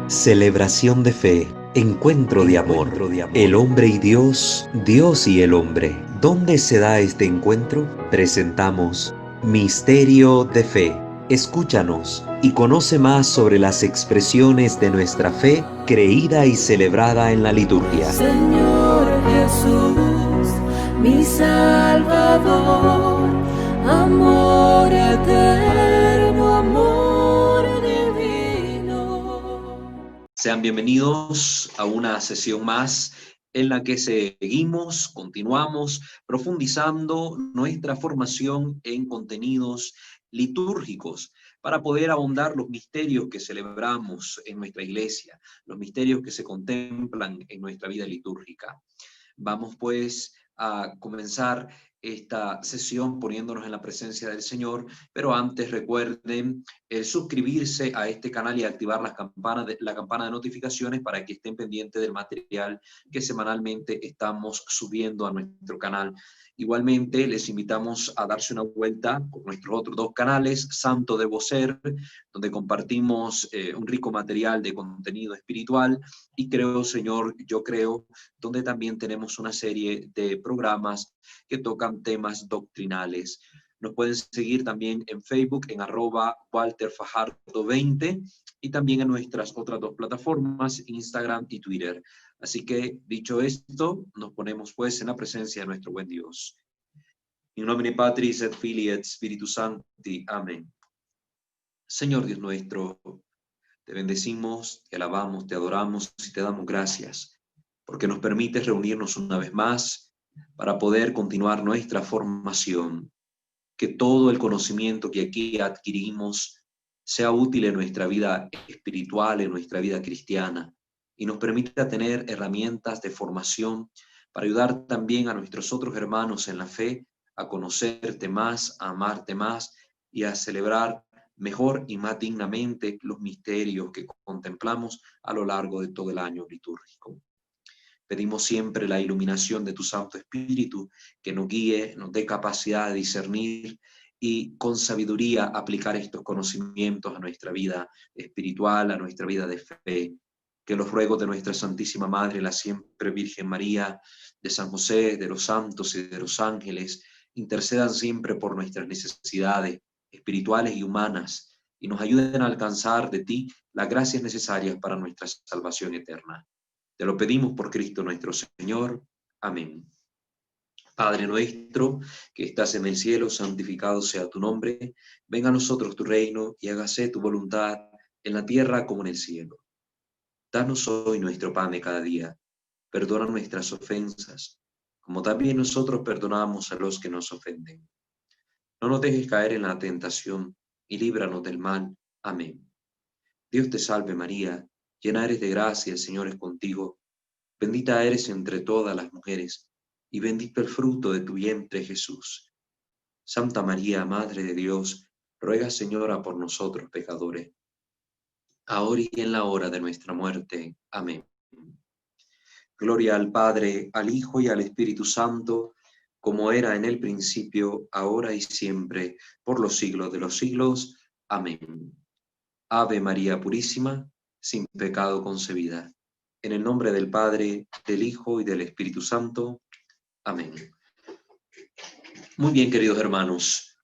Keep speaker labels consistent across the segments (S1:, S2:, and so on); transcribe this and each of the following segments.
S1: Celebración de fe, encuentro de amor, el hombre y Dios, Dios y el hombre. ¿Dónde se da este encuentro? Presentamos Misterio de Fe. Escúchanos y conoce más sobre las expresiones de nuestra fe creída y celebrada en la liturgia.
S2: Señor Jesús, mi Salvador, amor eterno, amor divino.
S1: Sean bienvenidos a una sesión más en la que continuamos profundizando nuestra formación en contenidos litúrgicos para poder ahondar los misterios que celebramos en nuestra iglesia, los misterios que se contemplan en nuestra vida litúrgica. Vamos pues a comenzar esta sesión poniéndonos en la presencia del Señor, pero antes recuerden suscribirse a este canal y activar la campana de notificaciones para que estén pendientes del material que semanalmente estamos subiendo a nuestro canal. Igualmente, les invitamos a darse una vuelta por nuestros otros dos canales, Santo Debo Ser, donde compartimos un rico material de contenido espiritual, y Creo, Señor, Yo Creo, donde también tenemos una serie de programas que tocan temas doctrinales. Nos pueden seguir también en Facebook en @WalterFajardo20 y también en nuestras otras dos plataformas, Instagram y Twitter. Así que, dicho esto, nos ponemos pues en la presencia de nuestro buen Dios. In nomine Patris et Filii et Spiritus Sancti. Amén. Señor Dios nuestro, te bendecimos, te alabamos, te adoramos y te damos gracias, porque nos permites reunirnos una vez más para poder continuar nuestra formación. Que todo el conocimiento que aquí adquirimos sea útil en nuestra vida espiritual, en nuestra vida cristiana, y nos permita tener herramientas de formación para ayudar también a nuestros otros hermanos en la fe a conocerte más, a amarte más y a celebrar mejor y más dignamente los misterios que contemplamos a lo largo de todo el año litúrgico. Pedimos siempre la iluminación de tu Santo Espíritu, que nos guíe, nos dé capacidad de discernir y con sabiduría aplicar estos conocimientos a nuestra vida espiritual, a nuestra vida de fe. Que los ruegos de nuestra Santísima Madre, la siempre Virgen María, de San José, de los santos y de los ángeles, intercedan siempre por nuestras necesidades espirituales y humanas y nos ayuden a alcanzar de ti las gracias necesarias para nuestra salvación eterna. Te lo pedimos por Cristo nuestro Señor. Amén. Padre nuestro, que estás en el cielo, santificado sea tu nombre. Venga a nosotros tu reino y hágase tu voluntad en la tierra como en el cielo. Danos hoy nuestro pan de cada día. Perdona nuestras ofensas, como también nosotros perdonamos a los que nos ofenden. No nos dejes caer en la tentación y líbranos del mal. Amén. Dios te salve María, llena eres de gracia, el Señor es contigo. Bendita eres entre todas las mujeres, y bendito el fruto de tu vientre, Jesús. Santa María, Madre de Dios, ruega, Señora, por nosotros pecadores, ahora y en la hora de nuestra muerte. Amén. Gloria al Padre, al Hijo y al Espíritu Santo, como era en el principio, ahora y siempre, por los siglos de los siglos. Amén. Ave María Purísima, sin pecado concebida. En el nombre del Padre, del Hijo y del Espíritu Santo. Amén. Muy bien, queridos hermanos.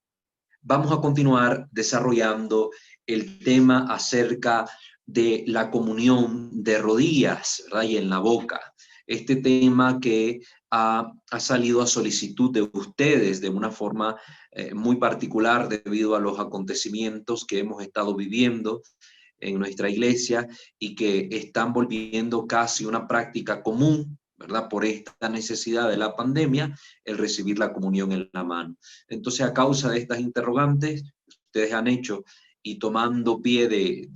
S1: Vamos a continuar desarrollando el tema acerca de la comunión de rodillas, ¿verdad? Y en la boca. Este tema que ha salido a solicitud de ustedes de una forma muy particular debido a los acontecimientos que hemos estado viviendo en nuestra iglesia y que están volviendo casi una práctica común, ¿verdad? Por esta necesidad de la pandemia, el recibir la comunión en la mano. Entonces, a causa de estas interrogantes, ustedes han hecho y tomando pie de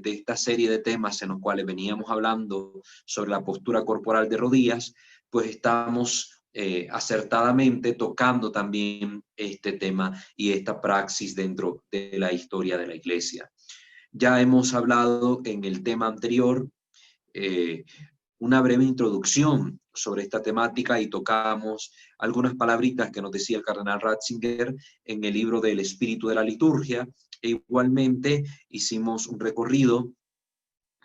S1: esta serie de temas en los cuales veníamos hablando sobre la postura corporal de rodillas, pues estamos acertadamente tocando también este tema y esta praxis dentro de la historia de la iglesia. Ya hemos hablado en el tema anterior una breve introducción sobre esta temática y tocamos algunas palabritas que nos decía el cardenal Ratzinger en el libro del Espíritu de la Liturgia, e igualmente hicimos un recorrido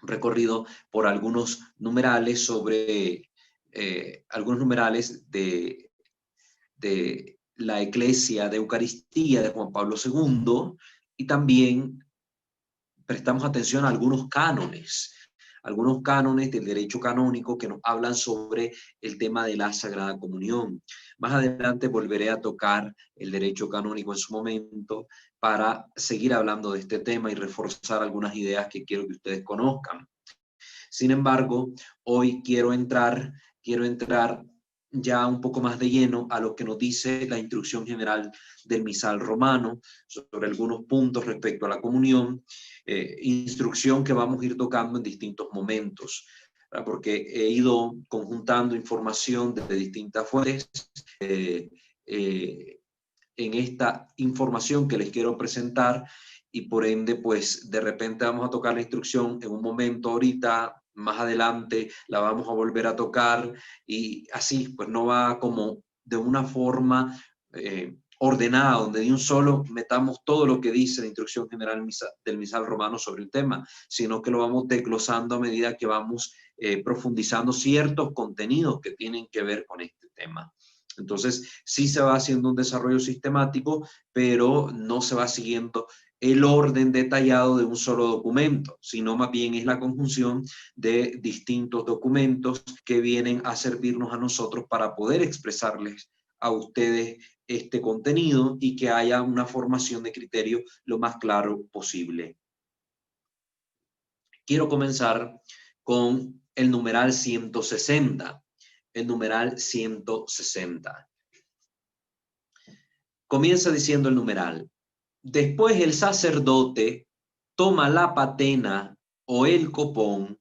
S1: recorrido por algunos numerales sobre algunos numerales de la Iglesia de Eucaristía de Juan Pablo II, y también prestamos atención a algunos cánones del derecho canónico que nos hablan sobre el tema de la Sagrada Comunión. Más adelante volveré a tocar el derecho canónico en su momento para seguir hablando de este tema y reforzar algunas ideas que quiero que ustedes conozcan. Sin embargo, hoy quiero entrar ya un poco más de lleno a lo que nos dice la instrucción general del misal romano sobre algunos puntos respecto a la comunión, instrucción que vamos a ir tocando en distintos momentos, ¿verdad? Porque he ido conjuntando información de distintas fuentes en esta información que les quiero presentar, y por ende, pues de repente vamos a tocar la instrucción en un momento ahorita, más adelante la vamos a volver a tocar, y así, pues no va como de una forma ordenada, donde de un solo metamos todo lo que dice la instrucción general del misal romano sobre el tema, sino que lo vamos desglosando a medida que vamos profundizando ciertos contenidos que tienen que ver con este tema. Entonces, sí se va haciendo un desarrollo sistemático, pero no se va siguiendo el orden detallado de un solo documento, sino más bien es la conjunción de distintos documentos que vienen a servirnos a nosotros para poder expresarles a ustedes este contenido y que haya una formación de criterio lo más claro posible. Quiero comenzar con el numeral 160. El numeral 160. Comienza diciendo el numeral: después el sacerdote toma la patena o el copón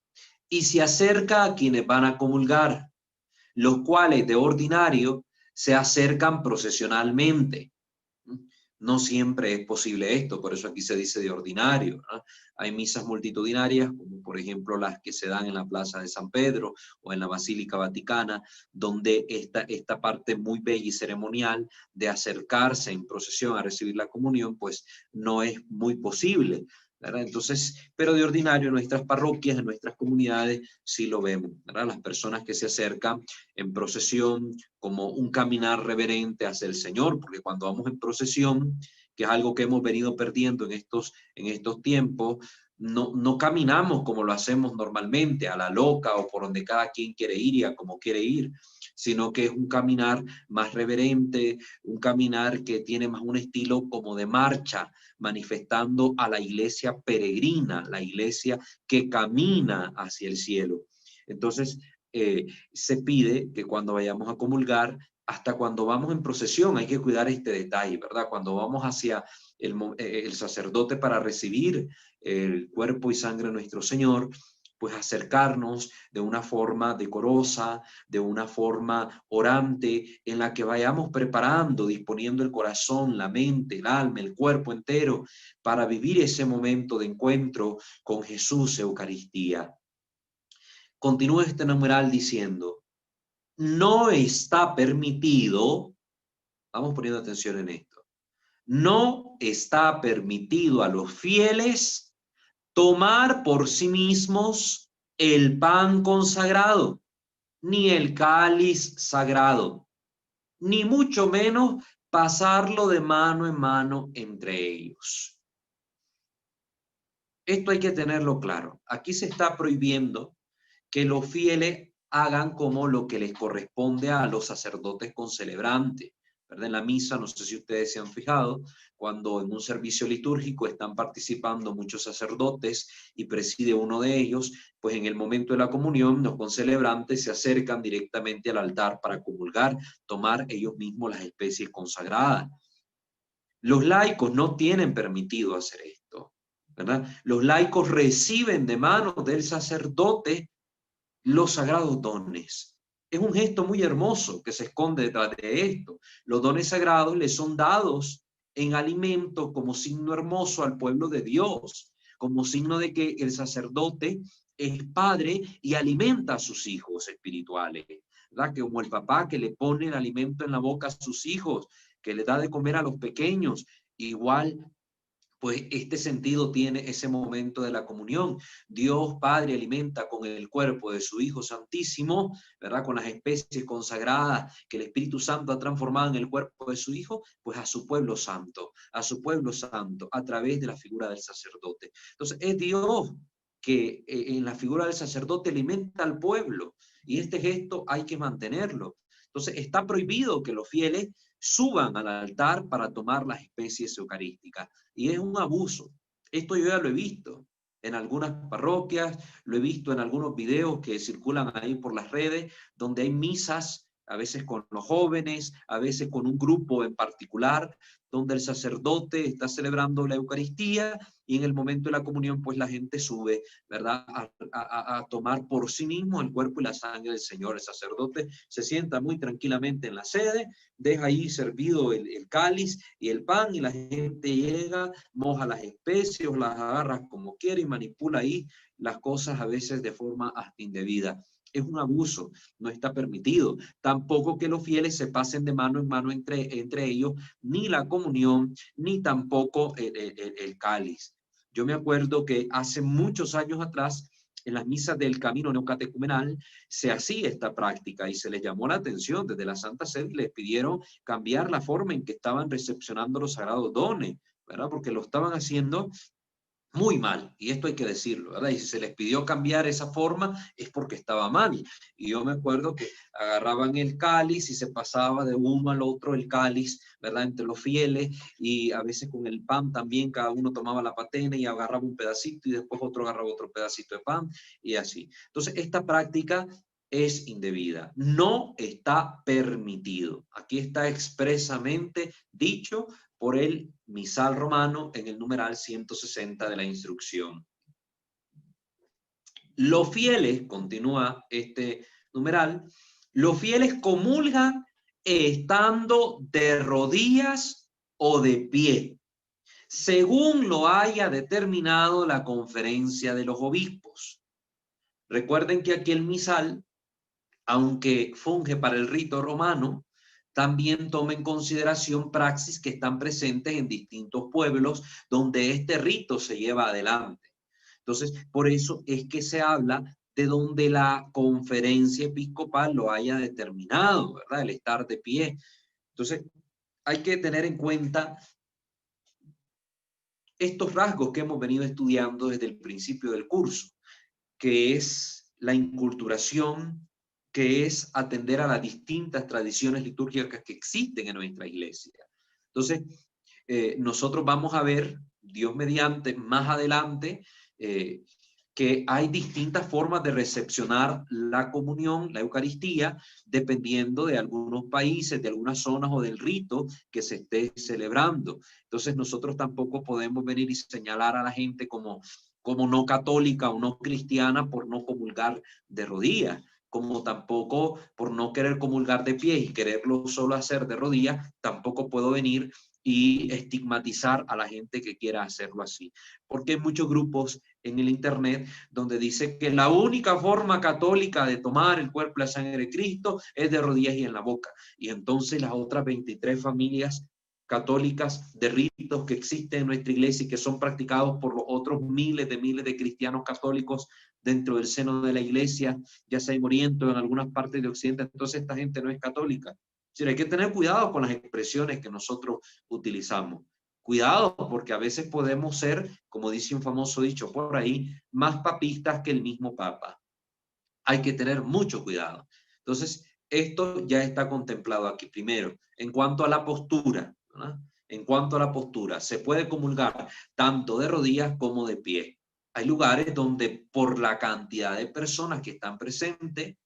S1: y se acerca a quienes van a comulgar, los cuales de ordinario se acercan procesionalmente. No siempre es posible esto, por eso aquí se dice de ordinario, ¿no? Hay misas multitudinarias, como por ejemplo las que se dan en la Plaza de San Pedro o en la Basílica Vaticana, donde esta parte muy bella y ceremonial de acercarse en procesión a recibir la comunión, pues no es muy posible, ¿verdad? Entonces, pero de ordinario en nuestras parroquias, en nuestras comunidades, sí lo vemos, ¿verdad? Las personas que se acercan en procesión como un caminar reverente hacia el Señor, porque cuando vamos en procesión, que es algo que hemos venido perdiendo en estos tiempos, no caminamos como lo hacemos normalmente, a la loca o por donde cada quien quiere ir y a como quiere ir, sino que es un caminar más reverente, un caminar que tiene más un estilo como de marcha, manifestando a la iglesia peregrina, la iglesia que camina hacia el cielo. Entonces, se pide que cuando vayamos a comulgar, hasta cuando vamos en procesión, hay que cuidar este detalle, ¿verdad? Cuando vamos hacia el sacerdote para recibir el cuerpo y sangre de nuestro Señor, pues acercarnos de una forma decorosa, de una forma orante, en la que vayamos preparando, disponiendo el corazón, la mente, el alma, el cuerpo entero, para vivir ese momento de encuentro con Jesús, Eucaristía. Continúa este numeral diciendo: no está permitido, vamos poniendo atención en esto, no está permitido a los fieles tomar por sí mismos el pan consagrado, ni el cáliz sagrado, ni mucho menos pasarlo de mano en mano entre ellos. Esto hay que tenerlo claro. Aquí se está prohibiendo que los fieles hagan como lo que les corresponde a los sacerdotes concelebrantes, ¿verdad? En la misa, no sé si ustedes se han fijado, cuando en un servicio litúrgico están participando muchos sacerdotes y preside uno de ellos, pues en el momento de la comunión los concelebrantes se acercan directamente al altar para comulgar, tomar ellos mismos las especies consagradas. Los laicos no tienen permitido hacer esto, ¿verdad? Los laicos reciben de manos del sacerdote los sagrados dones. Es un gesto muy hermoso que se esconde detrás de esto. Los dones sagrados les son dados en alimento como signo hermoso al pueblo de Dios, como signo de que el sacerdote es padre y alimenta a sus hijos espirituales, ¿verdad? Que como el papá que le pone el alimento en la boca a sus hijos, que le da de comer a los pequeños, igual pues este sentido tiene ese momento de la comunión. Dios Padre alimenta con el cuerpo de su Hijo Santísimo, ¿verdad? Con las especies consagradas que el Espíritu Santo ha transformado en el cuerpo de su Hijo, pues a su pueblo santo, a través de la figura del sacerdote. Entonces es Dios que en la figura del sacerdote alimenta al pueblo, y este gesto hay que mantenerlo. Entonces está prohibido que los fieles suban al altar para tomar las especies eucarísticas. Y es un abuso. Esto yo ya lo he visto en algunas parroquias, lo he visto en algunos videos que circulan ahí por las redes, donde hay misas, a veces con los jóvenes, a veces con un grupo en particular, donde el sacerdote está celebrando la Eucaristía y en el momento de la comunión, pues la gente sube, ¿verdad? A tomar por sí mismo el cuerpo y la sangre del Señor. El sacerdote se sienta muy tranquilamente en la sede, deja ahí servido el cáliz y el pan, y la gente llega, moja las especies, las agarra como quiere y manipula ahí las cosas a veces de forma hasta indebida. Es un abuso, no está permitido. Tampoco que los fieles se pasen de mano en mano entre ellos, ni la comunión, ni tampoco el cáliz. Yo me acuerdo que hace muchos años atrás, en las misas del camino neocatecumenal, se hacía esta práctica y se les llamó la atención desde la Santa Sede y les pidieron cambiar la forma en que estaban recepcionando los sagrados dones, ¿verdad? Porque lo estaban haciendo muy mal, y esto hay que decirlo, ¿verdad? Y si se les pidió cambiar esa forma es porque estaba mal. Y yo me acuerdo que agarraban el cáliz y se pasaba de uno al otro el cáliz, ¿verdad? Entre los fieles, y a veces con el pan también cada uno tomaba la patena y agarraba un pedacito y después otro agarraba otro pedacito de pan y así. Entonces esta práctica es indebida, no está permitido. Aquí está expresamente dicho por el misal romano en el numeral 160 de la instrucción. Los fieles, continúa este numeral, los fieles comulgan estando de rodillas o de pie, según lo haya determinado la conferencia de los obispos. Recuerden que aquí el misal, aunque funge para el rito romano, también toma en consideración praxis que están presentes en distintos pueblos donde este rito se lleva adelante. Entonces, por eso es que se habla de donde la conferencia episcopal lo haya determinado, ¿verdad? El estar de pie. Entonces, hay que tener en cuenta estos rasgos que hemos venido estudiando desde el principio del curso, que es la inculturación, que es atender a las distintas tradiciones litúrgicas que existen en nuestra iglesia. Entonces, nosotros vamos a ver, Dios mediante, más adelante, que hay distintas formas de recepcionar la comunión, la Eucaristía, dependiendo de algunos países, de algunas zonas o del rito que se esté celebrando. Entonces, nosotros tampoco podemos venir y señalar a la gente como no católica o no cristiana por no comulgar de rodillas, como tampoco por no querer comulgar de pie y quererlo solo hacer de rodillas, tampoco puedo venir y estigmatizar a la gente que quiera hacerlo así. Porque hay muchos grupos en el internet donde dice que la única forma católica de tomar el cuerpo y la sangre de Cristo es de rodillas y en la boca. Y entonces las otras 23 familias católicas de ritos que existen en nuestra iglesia y que son practicados por los otros miles de cristianos católicos dentro del seno de la iglesia, ya sea en Oriente o en algunas partes de Occidente, entonces esta gente no es católica. Sí, hay que tener cuidado con las expresiones que nosotros utilizamos. Cuidado, porque a veces podemos ser, como dice un famoso dicho por ahí, más papistas que el mismo Papa. Hay que tener mucho cuidado. Entonces, esto ya está contemplado aquí. Primero, en cuanto a la postura, ¿verdad? En cuanto a la postura, se puede comulgar tanto de rodillas como de pie. Hay lugares donde por la cantidad de personas que están presentes,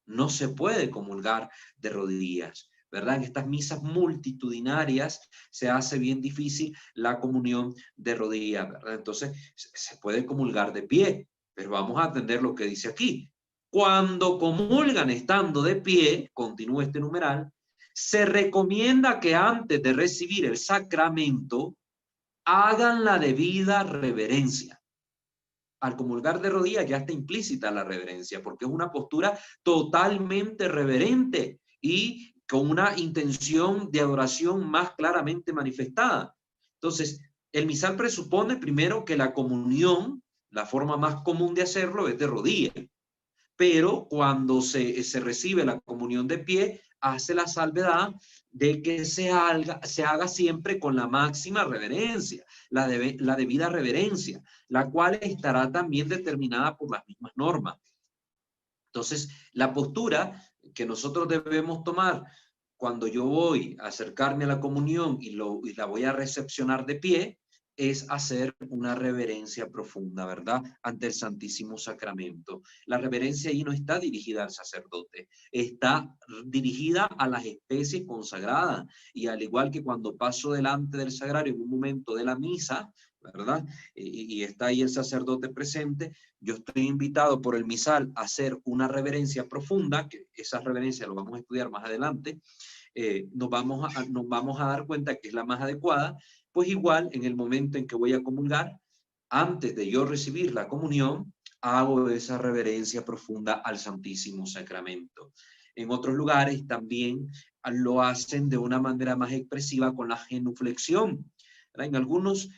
S1: no se puede comulgar de rodillas, ¿verdad? En estas misas multitudinarias se hace bien difícil la comunión de rodillas, ¿verdad? Entonces, se puede comulgar de pie, pero vamos a atender lo que dice aquí. Cuando comulgan estando de pie, continúa este numeral, se recomienda que antes de recibir el sacramento hagan la debida reverencia. Al comulgar de rodillas ya está implícita la reverencia, porque es una postura totalmente reverente y con una intención de adoración más claramente manifestada. Entonces, El misal presupone primero que la comunión, la forma más común de hacerlo es de rodillas, pero cuando se recibe la comunión de pie, hace la salvedad de que se haga siempre con la máxima reverencia, la debida reverencia, la cual estará también determinada por las mismas normas. Entonces, la postura que nosotros debemos tomar cuando yo voy a acercarme a la comunión y la voy a recepcionar de pie, es hacer una reverencia profunda, ¿verdad? Ante el Santísimo Sacramento. La reverencia ahí no está dirigida al sacerdote, está dirigida a las especies consagradas. Y al igual que cuando paso delante del sagrario en un momento de la misa, ¿verdad? Y está ahí el sacerdote presente, yo estoy invitado por el misal a hacer una reverencia profunda, que esa reverencia lo vamos a estudiar más adelante. Nos vamos a dar cuenta que es la más adecuada. Pues igual, en el momento en que voy a comulgar, antes de yo recibir la comunión, hago esa reverencia profunda al Santísimo Sacramento. En otros lugares también lo hacen de una manera más expresiva con la genuflexión. En algunos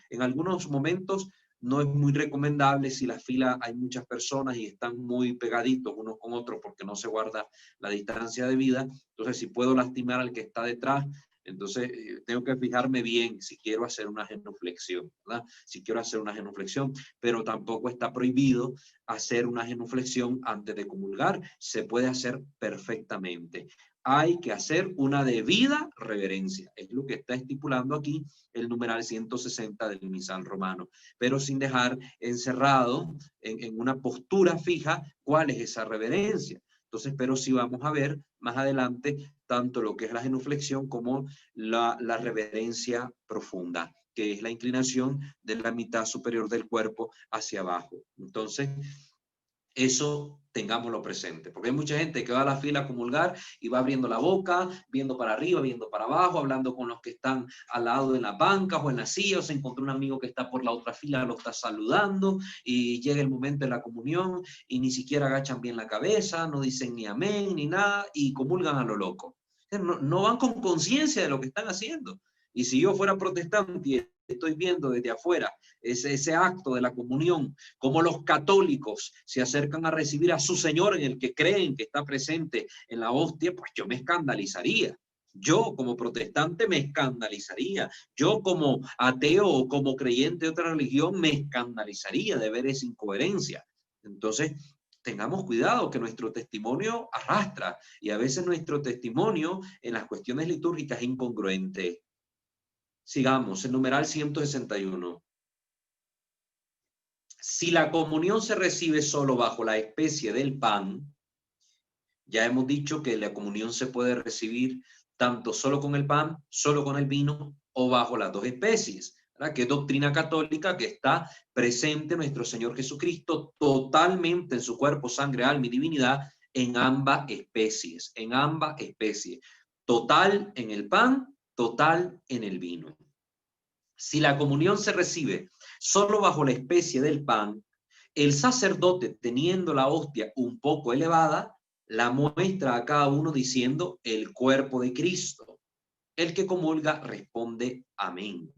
S1: momentos no es muy recomendable si la fila hay muchas personas y están muy pegaditos unos con otros porque no se guarda la distancia debida. Entonces, si puedo lastimar al que está detrás, entonces tengo que fijarme bien si quiero hacer una genuflexión, ¿verdad? Si quiero hacer una genuflexión, pero tampoco está prohibido hacer una genuflexión antes de comulgar. Se puede hacer perfectamente. Hay que hacer una debida reverencia. Es lo que está estipulando aquí el numeral 160 del misal romano, pero sin dejar encerrado en una postura fija cuál es esa reverencia. Entonces, pero sí vamos a ver más adelante tanto lo que es la genuflexión como la reverencia profunda, que es la inclinación de la mitad superior del cuerpo hacia abajo. Entonces, eso tengámoslo presente, porque hay mucha gente que va a la fila a comulgar y va abriendo la boca, viendo para arriba, viendo para abajo, hablando con los que están al lado en las bancas o en la silla, o se encontró un amigo que está por la otra fila, lo está saludando y llega el momento de la comunión y ni siquiera agachan bien la cabeza, no dicen ni amén ni nada y comulgan a lo loco. No van con conciencia de lo que están haciendo. Y si yo fuera protestante y estoy viendo desde afuera ese acto de la comunión, como los católicos se acercan a recibir a su Señor en el que creen que está presente en la hostia, pues yo me escandalizaría. Yo como protestante me escandalizaría. Yo como ateo o como creyente de otra religión me escandalizaría de ver esa incoherencia. Entonces, tengamos cuidado que nuestro testimonio arrastra y a veces nuestro testimonio en las cuestiones litúrgicas es incongruente. Sigamos, el numeral 161. Si la comunión se recibe solo bajo la especie del pan, ya hemos dicho que la comunión se puede recibir tanto solo con el pan, solo con el vino o bajo las dos especies, ¿verdad? Que es doctrina católica que está presente nuestro Señor Jesucristo totalmente en su cuerpo, sangre, alma y divinidad en ambas especies, total en el pan, total en el vino. Si la comunión se recibe solo bajo la especie del pan, el sacerdote, teniendo la hostia un poco elevada, la muestra a cada uno diciendo el cuerpo de Cristo. El que comulga responde amén.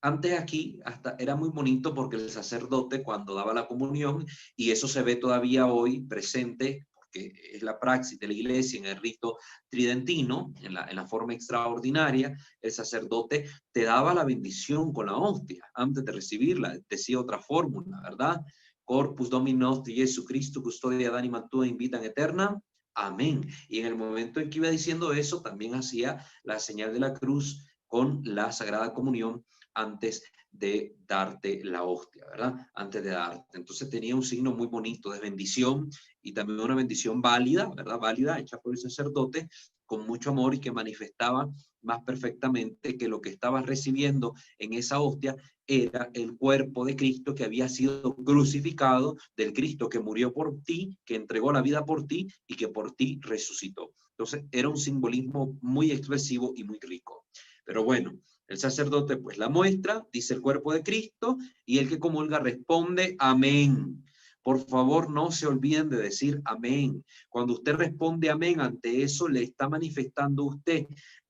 S1: Antes aquí hasta era muy bonito porque el sacerdote cuando daba la comunión, y eso se ve todavía hoy presente, que es la praxis de la iglesia en el rito tridentino, en la forma extraordinaria, el sacerdote te daba la bendición con la hostia antes de recibirla, decía otra fórmula, ¿verdad? Corpus Domini nostri Jesucristo, custodia d'anima tua in vita eterna. Amén. Y en el momento en que iba diciendo eso, también hacía la señal de la cruz con la Sagrada Comunión antes de darte la hostia, ¿verdad? Antes de darte. Entonces tenía un signo muy bonito de bendición y también una bendición válida, ¿verdad? Válida, hecha por el sacerdote con mucho amor y que manifestaba más perfectamente que lo que estabas recibiendo en esa hostia era el cuerpo de Cristo que había sido crucificado, del Cristo que murió por ti, que entregó la vida por ti y que por ti resucitó. Entonces era un simbolismo muy expresivo y muy rico. Pero bueno, el sacerdote pues la muestra, dice el cuerpo de Cristo, y el que comulga responde amén. Por favor, no se olviden de decir amén. Cuando usted responde amén ante eso, le está manifestando usted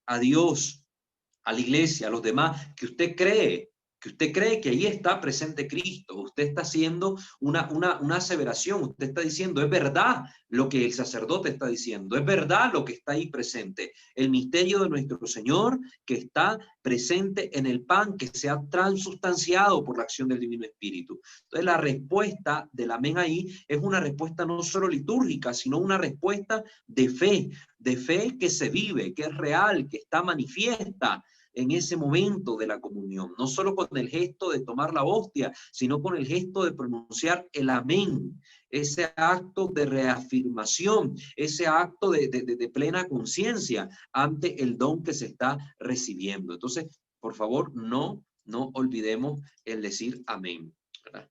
S1: a Dios, a la iglesia, a los demás, que usted cree que usted cree que ahí está presente Cristo. Usted está haciendo una aseveración. Usted está diciendo, es verdad lo que el sacerdote está diciendo. Es verdad lo que está ahí presente. El misterio de nuestro Señor que está presente en el pan que se ha transustanciado por la acción del Divino Espíritu. Entonces la respuesta del amén ahí es una respuesta no solo litúrgica, sino una respuesta de fe que se vive, que es real, que está manifiesta en ese momento de la comunión, no solo con el gesto de tomar la hostia, sino con el gesto de pronunciar el amén, ese acto de reafirmación, ese acto de plena conciencia ante el don que se está recibiendo. Entonces, por favor, no olvidemos el decir amén, ¿verdad?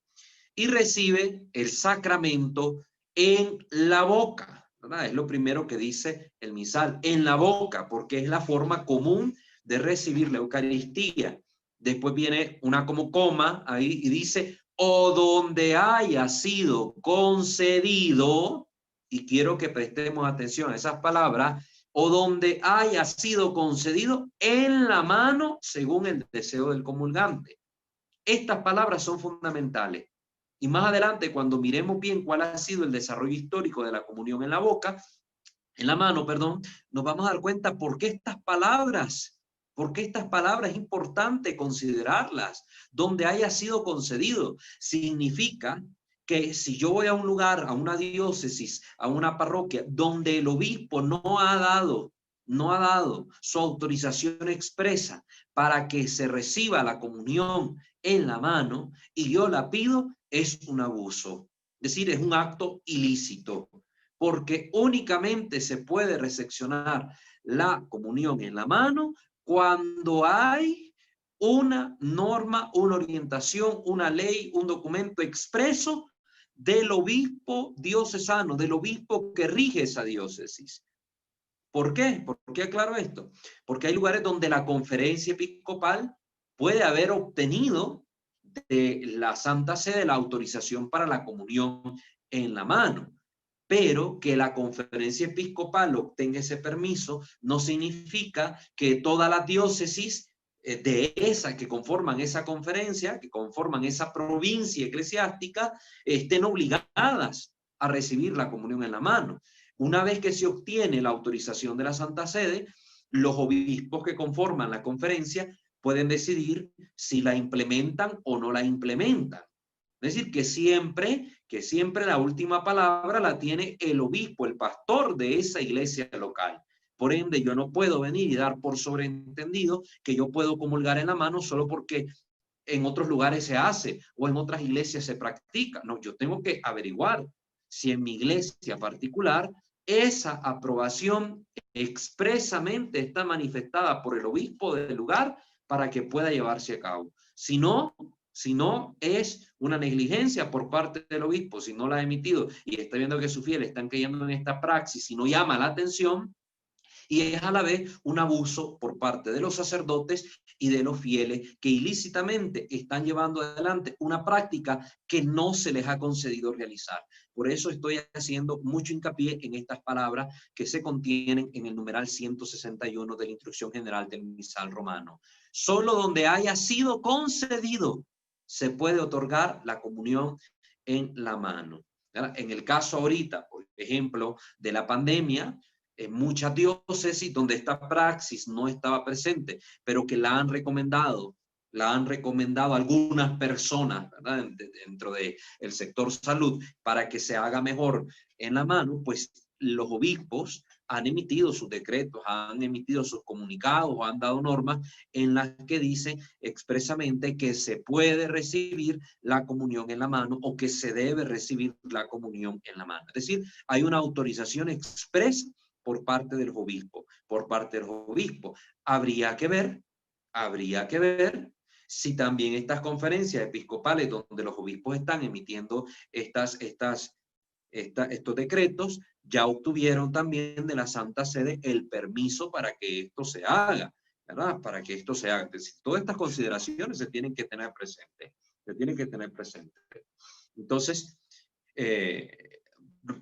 S1: Y recibe el sacramento en la boca, ¿verdad? Es lo primero que dice el misal, en la boca, porque es la forma común de recibir la Eucaristía. Después viene una como coma ahí y dice, o donde haya sido concedido, y quiero que prestemos atención a esas palabras, o donde haya sido concedido en la mano según el deseo del comulgante. Estas palabras son fundamentales. Y más adelante, cuando miremos bien cuál ha sido el desarrollo histórico de la comunión en la boca, en la mano, perdón, nos vamos a dar cuenta por qué estas palabras es importante considerarlas, donde haya sido concedido. Significa que si yo voy a un lugar, a una diócesis, a una parroquia, donde el obispo no ha dado su autorización expresa para que se reciba la comunión en la mano, y yo la pido, es un abuso. Es decir, es un acto ilícito, porque únicamente se puede recepcionar la comunión en la mano cuando hay una norma, una orientación, una ley, un documento expreso del obispo diocesano, del obispo que rige esa diócesis. ¿Por qué? ¿Por qué aclaro esto? Porque hay lugares donde la conferencia episcopal puede haber obtenido de la Santa Sede la autorización para la comunión en la mano, pero que la conferencia episcopal obtenga ese permiso no significa que todas las diócesis de esa que conforman esa conferencia, que conforman esa provincia eclesiástica, estén obligadas a recibir la comunión en la mano. Una vez que se obtiene la autorización de la Santa Sede, los obispos que conforman la conferencia pueden decidir si la implementan o no la implementan. Es decir, que siempre la última palabra la tiene el obispo, el pastor de esa iglesia local. Por ende, yo no puedo venir y dar por sobreentendido que yo puedo comulgar en la mano solo porque en otros lugares se hace o en otras iglesias se practica. No, yo tengo que averiguar si en mi iglesia particular esa aprobación expresamente está manifestada por el obispo del lugar para que pueda llevarse a cabo. Si no es una negligencia por parte del obispo, si no la ha emitido y está viendo que sus fieles están cayendo en esta praxis y no llama la atención, y es a la vez un abuso por parte de los sacerdotes y de los fieles que ilícitamente están llevando adelante una práctica que no se les ha concedido realizar. Por eso estoy haciendo mucho hincapié en estas palabras que se contienen en el numeral 161 de la Instrucción General del Misal Romano. Solo donde haya sido concedido se puede otorgar la comunión en la mano. En el caso ahorita, por ejemplo, de la pandemia, en muchas diócesis donde esta praxis no estaba presente, pero que la han recomendado algunas personas, ¿verdad?, dentro del sector salud para que se haga mejor en la mano, pues los obispos han emitido sus decretos, han emitido sus comunicados, han dado normas en las que dicen expresamente que se puede recibir la comunión en la mano o que se debe recibir la comunión en la mano. Es decir, hay una autorización expresa por parte del obispo, Habría que ver si también estas conferencias episcopales donde los obispos están emitiendo estos decretos ya obtuvieron también de la Santa Sede el permiso para que esto se haga, ¿verdad? Para que esto se haga. Todas estas consideraciones se tienen que tener presentes. Entonces,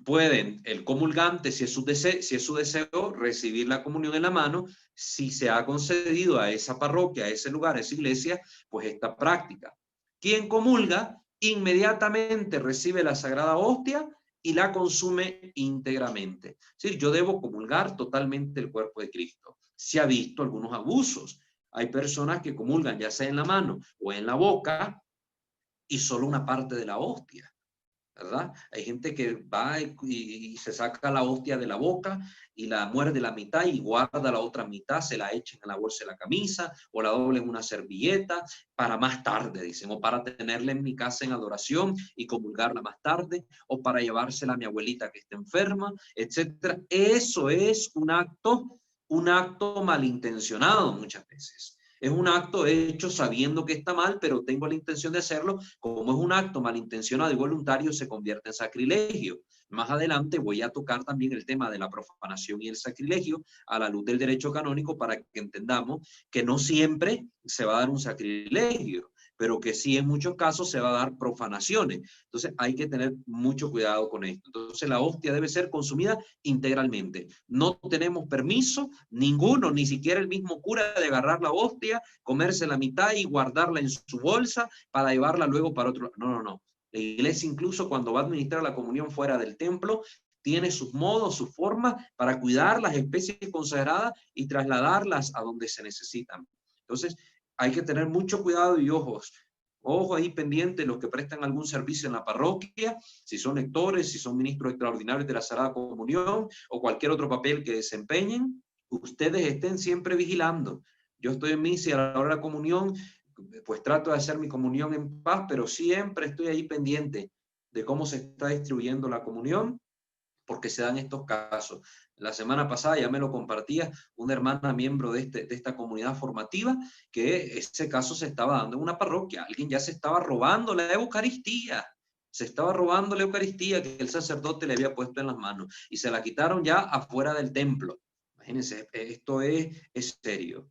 S1: pueden el comulgante, si es su deseo, recibir la comunión en la mano, si se ha concedido a esa parroquia, a ese lugar, a esa iglesia, pues esta práctica. Quien comulga inmediatamente recibe la sagrada hostia y la consume íntegramente. Es decir, yo debo comulgar totalmente el cuerpo de Cristo. Se ha visto algunos abusos. Hay personas que comulgan ya sea en la mano o en la boca y solo una parte de la hostia, ¿verdad? Hay gente que va y se saca la hostia de la boca y la muerde la mitad y guarda la otra mitad, se la echa en la bolsa de la camisa o la doble en una servilleta para más tarde, dicen, o para tenerla en mi casa en adoración y comulgarla más tarde, o para llevársela a mi abuelita que está enferma, etcétera. Eso es un acto malintencionado muchas veces. Es un acto hecho sabiendo que está mal, pero tengo la intención de hacerlo. Como es un acto malintencionado y voluntario, se convierte en sacrilegio. Más adelante voy a tocar también el tema de la profanación y el sacrilegio a la luz del derecho canónico para que entendamos que no siempre se va a dar un sacrilegio, pero que sí en muchos casos se va a dar profanaciones. Entonces hay que tener mucho cuidado con esto. Entonces la hostia debe ser consumida integralmente. No tenemos permiso, ninguno, ni siquiera el mismo cura, de agarrar la hostia, comerse la mitad y guardarla en su bolsa para llevarla luego para otro. No. La iglesia incluso cuando va a administrar la comunión fuera del templo, tiene sus modos, sus formas para cuidar las especies consagradas y trasladarlas a donde se necesitan. Entonces, hay que tener mucho cuidado y ojos ahí pendientes los que prestan algún servicio en la parroquia, si son lectores, si son ministros extraordinarios de la Sagrada Comunión o cualquier otro papel que desempeñen, ustedes estén siempre vigilando. Yo estoy en misa y a la hora de la comunión, pues trato de hacer mi comunión en paz, pero siempre estoy ahí pendiente de cómo se está distribuyendo la comunión, porque se dan estos casos. La semana pasada ya me lo compartía una hermana miembro de esta comunidad formativa, que ese caso se estaba dando en una parroquia. Alguien ya se estaba robando la Eucaristía. Se estaba robando la Eucaristía que el sacerdote le había puesto en las manos y se la quitaron ya afuera del templo. Imagínense, esto es serio.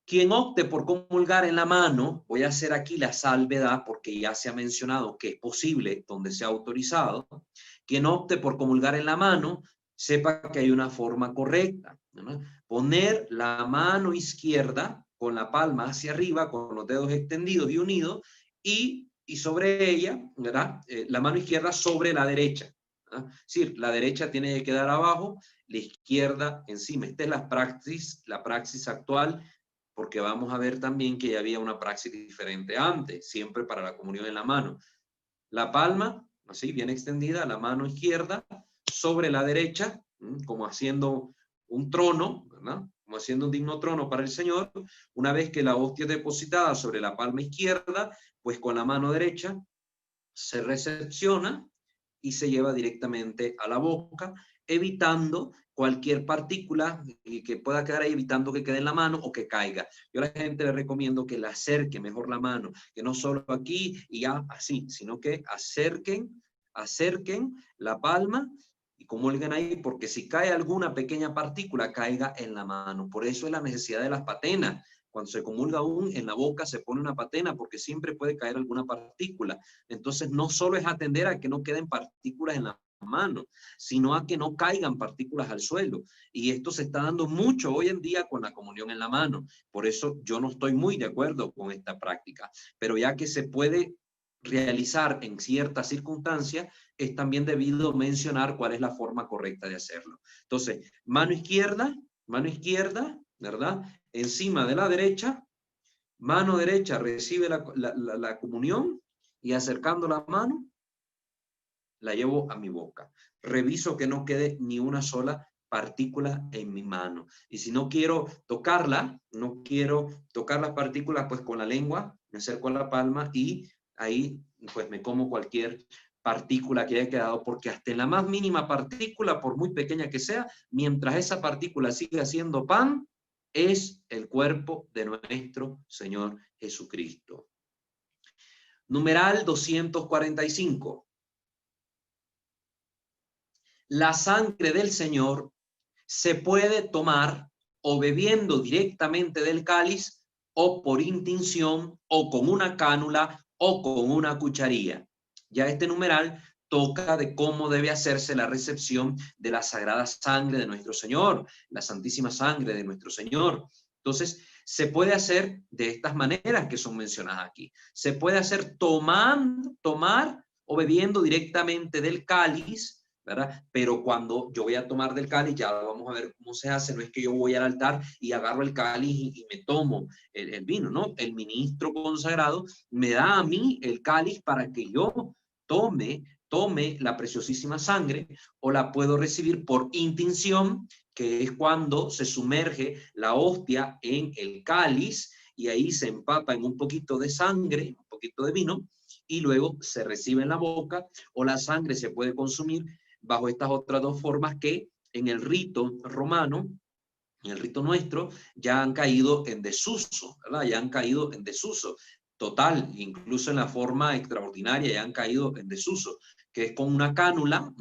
S1: Quien opte por comulgar en la mano, voy a hacer aquí la salvedad porque ya se ha mencionado que es posible donde sea autorizado. Quien opte por comulgar en la mano, sepa que hay una forma correcta, ¿no? Poner la mano izquierda con la palma hacia arriba, con los dedos extendidos y unidos, y sobre ella, ¿verdad? La mano izquierda sobre la derecha. ¿Ah? Es decir, la derecha tiene que quedar abajo, la izquierda encima. Esta es la praxis actual, porque vamos a ver también que ya había una praxis diferente antes, siempre para la comunión en la mano. La palma, así bien extendida, la mano izquierda sobre la derecha, como haciendo un trono, ¿verdad? Como haciendo un digno trono para el Señor. Una vez que la hostia es depositada sobre la palma izquierda, pues con la mano derecha se recepciona y se lleva directamente a la boca, evitando cualquier partícula que pueda quedar ahí, evitando que quede en la mano o que caiga. Yo a la gente le recomiendo que le acerque mejor la mano, que no solo aquí y ya así, sino que acerquen la palma y comulguen ahí, porque si cae alguna pequeña partícula, caiga en la mano. Por eso es la necesidad de las patenas. Cuando se comulga aún en la boca se pone una patena porque siempre puede caer alguna partícula. Entonces no solo es atender a que no queden partículas en la mano, sino a que no caigan partículas al suelo. Y esto se está dando mucho hoy en día con la comunión en la mano. Por eso yo no estoy muy de acuerdo con esta práctica. Pero ya que se puede realizar en ciertas circunstancias, es también debido mencionar cuál es la forma correcta de hacerlo. Entonces, mano izquierda, ¿verdad? Encima de la derecha, mano derecha recibe la comunión y acercando la mano, la llevo a mi boca. Reviso que no quede ni una sola partícula en mi mano. Y si no quiero tocarla, no quiero tocar las partículas, pues con la lengua me acerco a la palma y ahí pues me como cualquier partícula que haya quedado, porque hasta en la más mínima partícula, por muy pequeña que sea, mientras esa partícula siga siendo pan, es el cuerpo de nuestro Señor Jesucristo. Numeral 245. La sangre del Señor se puede tomar o bebiendo directamente del cáliz, o por intinción, o con una cánula, o con una cucharilla. Ya este numeral toca de cómo debe hacerse la recepción de la sagrada sangre de nuestro Señor, la santísima sangre de nuestro Señor. Entonces, se puede hacer de estas maneras que son mencionadas aquí. Se puede hacer tomar o bebiendo directamente del cáliz, ¿verdad? Pero cuando yo voy a tomar del cáliz, ya vamos a ver cómo se hace. No es que yo voy al altar y agarro el cáliz y me tomo el vino, ¿no? El ministro consagrado me da a mí el cáliz para que yo tome la preciosísima sangre, o la puedo recibir por intinción, que es cuando se sumerge la hostia en el cáliz y ahí se empapa en un poquito de sangre, un poquito de vino, y luego se recibe en la boca, o la sangre se puede consumir bajo estas otras dos formas que en el rito romano, en el rito nuestro, ya han caído en desuso, ¿verdad? Ya han caído en desuso total, incluso en la forma extraordinaria ya han caído en desuso, que es con una cánula,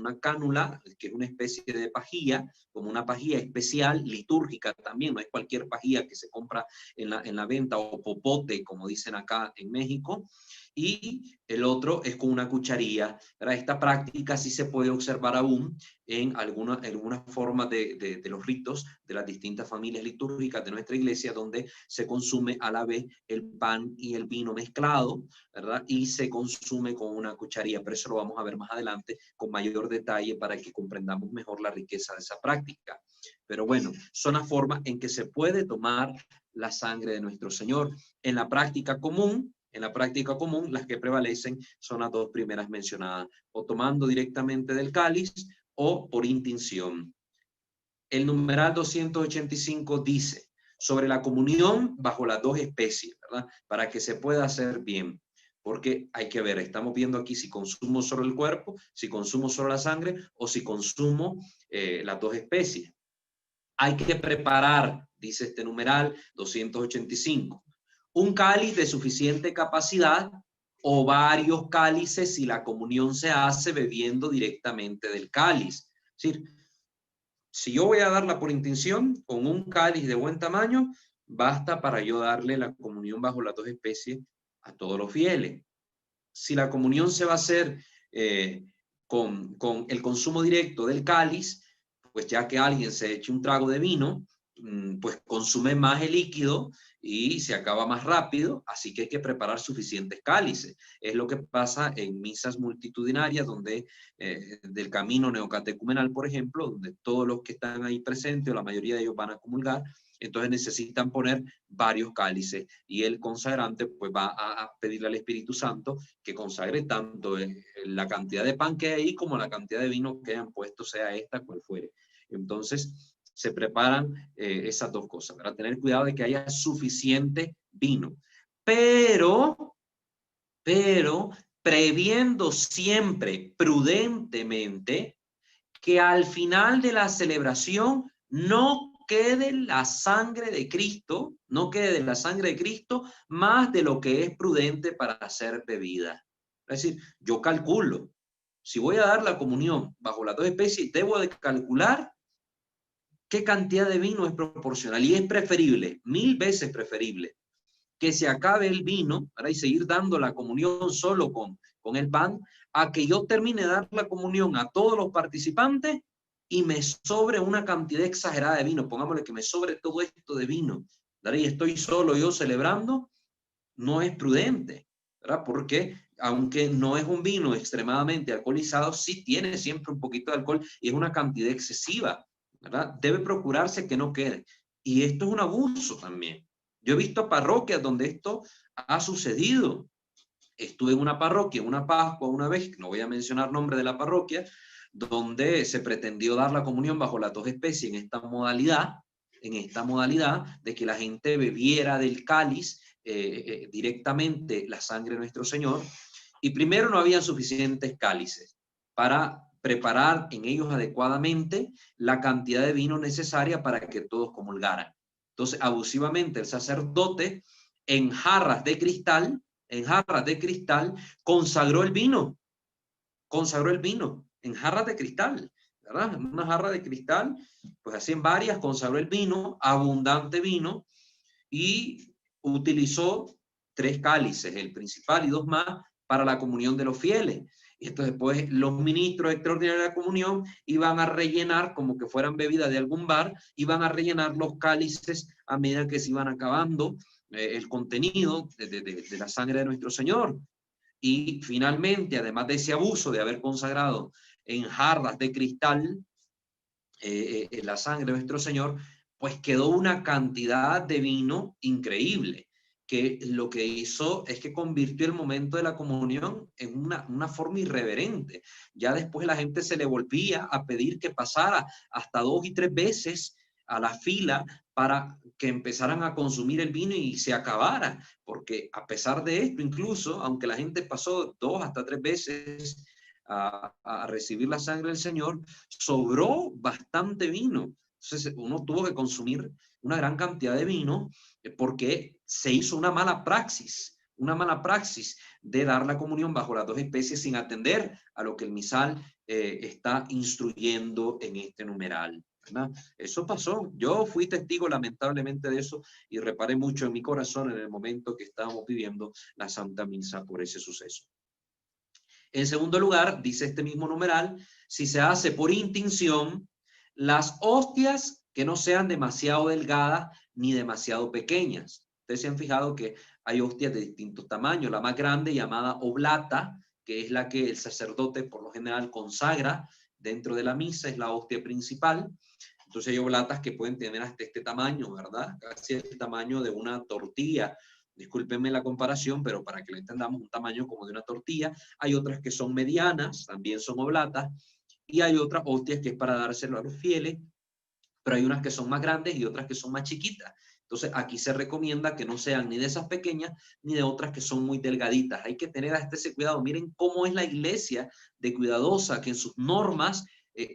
S1: que es una especie de pajilla, como una pajilla especial, litúrgica también, no es cualquier pajilla que se compra en la venta, o popote, como dicen acá en México, y el otro es con una cucharilla, ¿verdad? Esta práctica sí se puede observar aún en algunas formas de los ritos de las distintas familias litúrgicas de nuestra iglesia, donde se consume a la vez el pan y el vino mezclado, ¿verdad? Y se consume con una cucharilla, pero eso lo vamos a ver más adelante con mayor detalle para que comprendamos mejor la riqueza de esa práctica. Pero bueno, son las formas en que se puede tomar la sangre de nuestro Señor. En la práctica común, las que prevalecen son las dos primeras mencionadas, o tomando directamente del cáliz o por intinción. El numeral 285 dice sobre la comunión bajo las dos especies, ¿verdad? Para que se pueda hacer bien. Porque hay que ver, estamos viendo aquí si consumo solo el cuerpo, si consumo solo la sangre o si consumo las dos especies. Hay que preparar, dice este numeral 285, un cáliz de suficiente capacidad o varios cálices si la comunión se hace bebiendo directamente del cáliz. Es decir, si yo voy a darla por intención, con un cáliz de buen tamaño, basta para yo darle la comunión bajo las dos especies a todos los fieles. Si la comunión se va a hacer con el consumo directo del cáliz, pues ya que alguien se eche un trago de vino, pues consume más el líquido y se acaba más rápido, así que hay que preparar suficientes cálices. Es lo que pasa en misas multitudinarias, donde del camino neocatecumenal, por ejemplo, donde todos los que están ahí presentes, o la mayoría de ellos van a comulgar, entonces necesitan poner varios cálices y el consagrante pues va a pedirle al Espíritu Santo que consagre tanto la cantidad de pan que hay ahí como la cantidad de vino que hayan puesto, sea esta cual fuere. Entonces se preparan esas dos cosas, para tener cuidado de que haya suficiente vino. Pero previendo siempre prudentemente que al final de la celebración no quede la sangre de Cristo, no quede de la sangre de Cristo más de lo que es prudente para ser bebida. Es decir, yo calculo, si voy a dar la comunión bajo las dos especies, debo de calcular qué cantidad de vino es proporcional, y es preferible, 1000 veces preferible, que se acabe el vino, ¿verdad? Y seguir dando la comunión solo con el pan, a que yo termine de dar la comunión a todos los participantes y me sobre una cantidad exagerada de vino. Pongámosle que me sobre todo esto de vino, ¿verdad? Y estoy solo yo celebrando, no es prudente, ¿verdad? Porque aunque no es un vino extremadamente alcoholizado, sí tiene siempre un poquito de alcohol y es una cantidad excesiva, ¿verdad? Debe procurarse que no quede. Y esto es un abuso también. Yo he visto parroquias donde esto ha sucedido. Estuve en una parroquia, una Pascua una vez, no voy a mencionar nombre de la parroquia, donde se pretendió dar la comunión bajo las dos especies en esta modalidad de que la gente bebiera del cáliz directamente la sangre de nuestro Señor, y primero no había suficientes cálices para preparar en ellos adecuadamente la cantidad de vino necesaria para que todos comulgaran. Entonces, abusivamente el sacerdote en jarras de cristal, consagró el vino en jarras de cristal, ¿verdad? En una jarra de cristal, pues así en varias, consagró el vino, abundante vino, y utilizó 3 cálices, el principal y 2 más, para la comunión de los fieles. Y entonces después los ministros extraordinarios de la comunión iban a rellenar, como que fueran bebidas de algún bar, iban a rellenar los cálices a medida que se iban acabando el contenido de la sangre de nuestro Señor. Y finalmente, además de ese abuso de haber consagrado en jarras de cristal la sangre de nuestro Señor, pues quedó una cantidad de vino increíble, que lo que hizo es que convirtió el momento de la comunión en una forma irreverente. Ya después la gente se le volvía a pedir que pasara hasta 2 y 3 veces a la fila para que empezaran a consumir el vino y se acabara, porque a pesar de esto, incluso, aunque la gente pasó 2 hasta 3 veces a recibir la sangre del Señor, sobró bastante vino. Entonces uno tuvo que consumir una gran cantidad de vino porque se hizo una mala praxis de dar la comunión bajo las 2 especies sin atender a lo que el misal está instruyendo en este numeral, ¿verdad? Eso pasó. Yo fui testigo lamentablemente de eso y reparé mucho en mi corazón en el momento que estábamos viviendo la Santa Misa por ese suceso. En segundo lugar, dice este mismo numeral, si se hace por intinción, las hostias que no sean demasiado delgadas ni demasiado pequeñas. Ustedes se han fijado que hay hostias de distintos tamaños. La más grande, llamada oblata, que es la que el sacerdote por lo general consagra dentro de la misa, es la hostia principal. Entonces hay oblatas que pueden tener hasta este tamaño, ¿verdad? Casi el tamaño de una tortilla. Discúlpenme la comparación, pero para que lo entendamos, un tamaño como de una tortilla. Hay otras que son medianas, también son oblatas, y hay otras hostias que es para dárselo a los fieles, pero hay unas que son más grandes y otras que son más chiquitas. Entonces aquí se recomienda que no sean ni de esas pequeñas ni de otras que son muy delgaditas. Hay que tener hasta ese cuidado. Miren cómo es la iglesia de cuidadosa, que en sus normas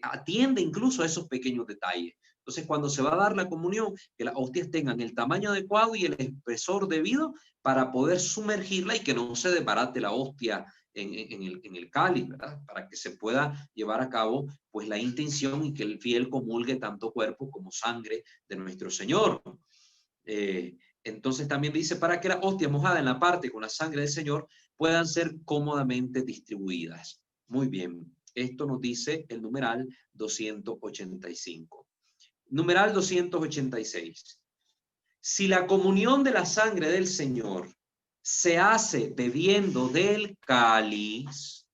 S1: atiende incluso a esos pequeños detalles. Entonces, cuando se va a dar la comunión, que las hostias tengan el tamaño adecuado y el espesor debido para poder sumergirla y que no se desbarate la hostia en el cáliz, ¿verdad? Para que se pueda llevar a cabo pues la intención y que el fiel comulgue tanto cuerpo como sangre de nuestro Señor. Entonces también dice para que las hostias mojadas en la parte con la sangre del Señor puedan ser cómodamente distribuidas. Muy bien, esto nos dice el numeral 285. Numeral 286. Si la comunión de la sangre del Señor se hace bebiendo del cáliz,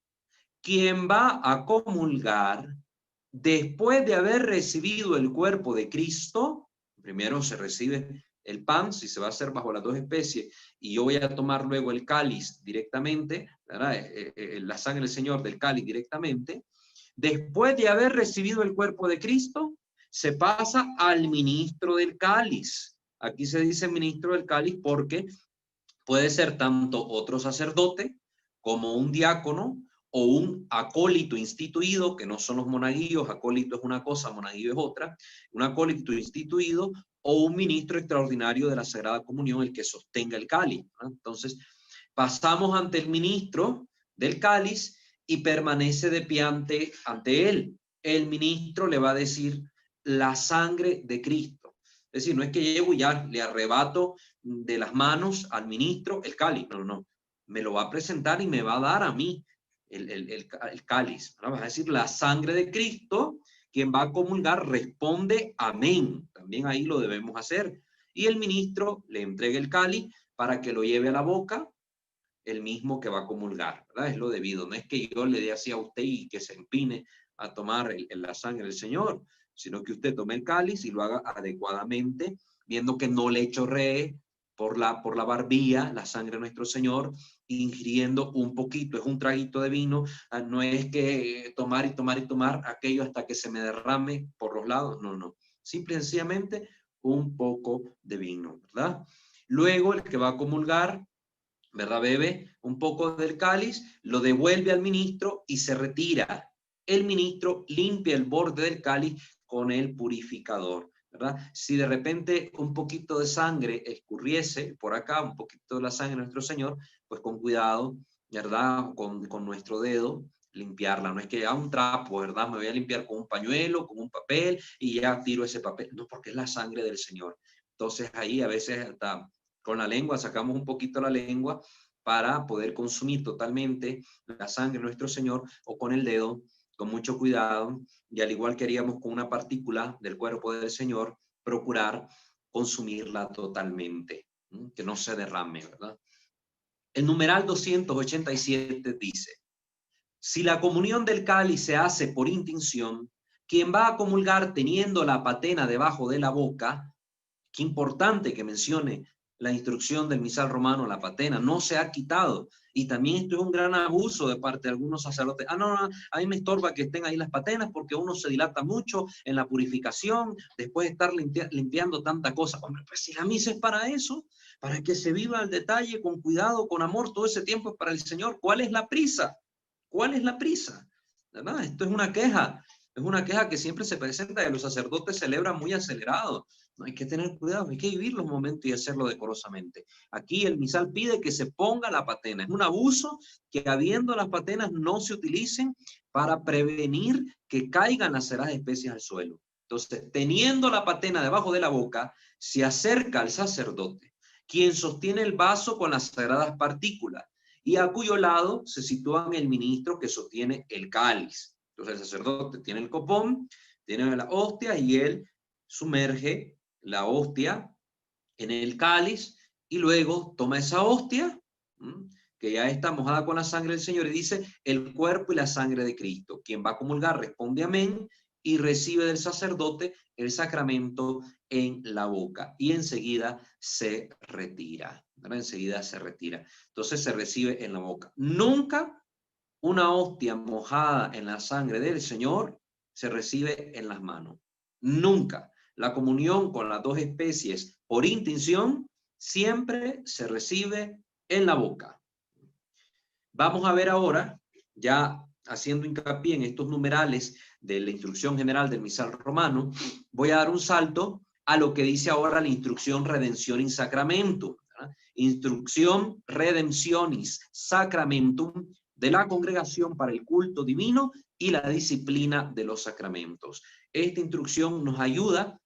S1: quien va a comulgar después de haber recibido el cuerpo de Cristo, primero se recibe el pan, si se va a hacer bajo las 2 especies, y yo voy a tomar luego el cáliz directamente, ¿verdad? La sangre del Señor del cáliz directamente. Después de haber recibido el cuerpo de Cristo, se pasa al ministro del cáliz. Aquí se dice ministro del cáliz porque puede ser tanto otro sacerdote como un diácono o un acólito instituido, que no son los monaguillos. Acólito es una cosa, monaguillo es otra. Un acólito instituido o un ministro extraordinario de la Sagrada Comunión, el que sostenga el cáliz, ¿no? Entonces, pasamos ante el ministro del cáliz y permanece de pie ante él. El ministro le va a decir la sangre de Cristo. Es decir, no es que llego y ya le arrebato de las manos al ministro el cáliz, no. Me lo va a presentar y me va a dar a mí el cáliz. ¿No? Va a decir la sangre de Cristo, quien va a comulgar responde amén. También ahí lo debemos hacer. Y el ministro le entrega el cáliz para que lo lleve a la boca, el mismo que va a comulgar, ¿verdad? Es lo debido. No es que yo le dé así a usted y que se empine a tomar la sangre del Señor, sino que usted tome el cáliz y lo haga adecuadamente, viendo que no le chorree por la barbilla la sangre de nuestro Señor, ingiriendo un poquito, es un traguito de vino, no es que tomar y tomar y tomar aquello hasta que se me derrame por los lados, no. Simple y sencillamente un poco de vino, ¿verdad? Luego el que va a comulgar, ¿verdad? Bebe un poco del cáliz, lo devuelve al ministro y se retira. El ministro limpia el borde del cáliz con el purificador, ¿verdad? Si de repente un poquito de sangre escurriese por acá, un poquito de la sangre de nuestro Señor, pues con cuidado, ¿verdad? Con nuestro dedo, limpiarla. No es que un trapo, ¿verdad? Me voy a limpiar con un pañuelo, con un papel y ya tiro ese papel. No, porque es la sangre del Señor. Entonces ahí a veces hasta con la lengua, sacamos un poquito la lengua para poder consumir totalmente la sangre de nuestro Señor, o con el dedo, con mucho cuidado, y al igual que haríamos con una partícula del cuerpo del Señor, procurar consumirla totalmente, que no se derrame, ¿verdad? El numeral 287 dice: si la comunión del cáliz se hace por intinción, quien va a comulgar teniendo la patena debajo de la boca, qué importante que mencione la instrucción del misal romano, la patena, no se ha quitado. Y también esto es un gran abuso de parte de algunos sacerdotes. No, a mí me estorba que estén ahí las patenas porque uno se dilata mucho en la purificación, después de estar limpiando tanta cosa. Hombre, pues si la misa es para eso, para que se viva al detalle, con cuidado, con amor, todo ese tiempo es para el Señor. ¿Cuál es la prisa? ¿Cuál es la prisa? ¿Verdad? Esto es una queja que siempre se presenta, que los sacerdotes celebran muy acelerado. No hay que tener cuidado, hay que vivir los momentos y hacerlo decorosamente. Aquí el misal pide que se ponga la patena. Es un abuso que, habiendo las patenas, no se utilicen para prevenir que caigan las sagradas especies al suelo. Entonces, teniendo la patena debajo de la boca, se acerca al sacerdote, quien sostiene el vaso con las sagradas partículas, y a cuyo lado se sitúa el ministro que sostiene el cáliz. Entonces el sacerdote tiene el copón, tiene la hostia, y él sumerge la hostia en el cáliz, y luego toma esa hostia, que ya está mojada con la sangre del Señor, y dice: el cuerpo y la sangre de Cristo. Quien va a comulgar responde amén, y recibe del sacerdote el sacramento en la boca, y enseguida se retira. Enseguida se retira. Entonces se recibe en la boca. Nunca una hostia mojada en la sangre del Señor se recibe en las manos. Nunca. La comunión con las dos especies por intención siempre se recibe en la boca. Vamos a ver ahora, ya haciendo hincapié en estos numerales de la instrucción general del misal romano, voy a dar un salto a lo que dice ahora la instrucción Redemption in Sacramentum. Instrucción Redemptionis Sacramentum de la Congregación para el Culto Divino y la Disciplina de los Sacramentos. Esta instrucción nos ayuda,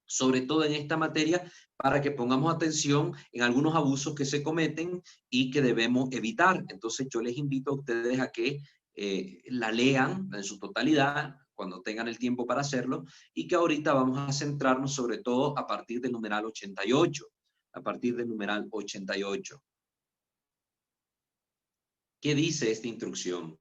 S1: sobre todo en esta materia, para que pongamos atención en algunos abusos que se cometen y que debemos evitar. Entonces yo les invito a ustedes a que la lean en su totalidad cuando tengan el tiempo para hacerlo, y que ahorita vamos a centrarnos sobre todo a partir del numeral 88. A partir del numeral 88. ¿Qué dice esta instrucción?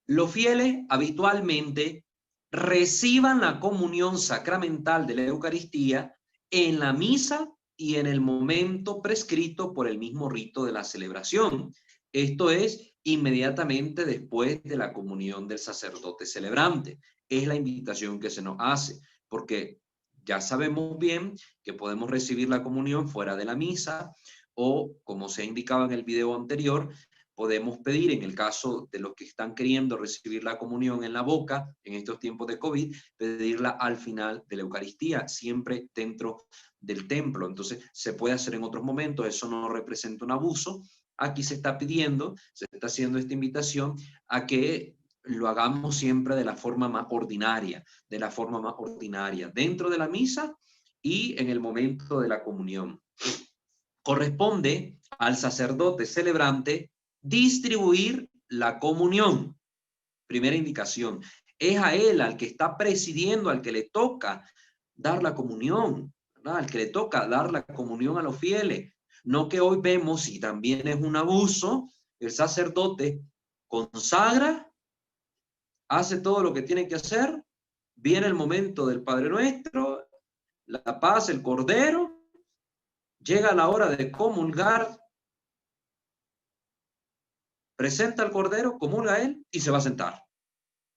S1: Los fieles habitualmente reciban la comunión sacramental de la Eucaristía en la misa y en el momento prescrito por el mismo rito de la celebración. Esto es inmediatamente después de la comunión del sacerdote celebrante. Es la invitación que se nos hace, porque ya sabemos bien que podemos recibir la comunión fuera de la misa, o, como se ha indicado en el video anterior, podemos pedir, en el caso de los que están queriendo recibir la comunión en la boca, en estos tiempos de COVID, pedirla al final de la Eucaristía, siempre dentro del templo. Entonces, se puede hacer en otros momentos, eso no representa un abuso. Aquí se está pidiendo, se está haciendo esta invitación a que lo hagamos siempre de la forma más ordinaria, dentro de la misa y en el momento de la comunión. Corresponde al sacerdote celebrante distribuir la comunión. Primera indicación. Es a él, al que está presidiendo, al que le toca dar la comunión, ¿verdad? Al que le toca dar la comunión a los fieles. No que hoy vemos, y también es un abuso, el sacerdote consagra, hace todo lo que tiene que hacer, viene el momento del Padre Nuestro, la paz, el Cordero, llega la hora de comulgar, presenta al Cordero, comulga él y se va a sentar.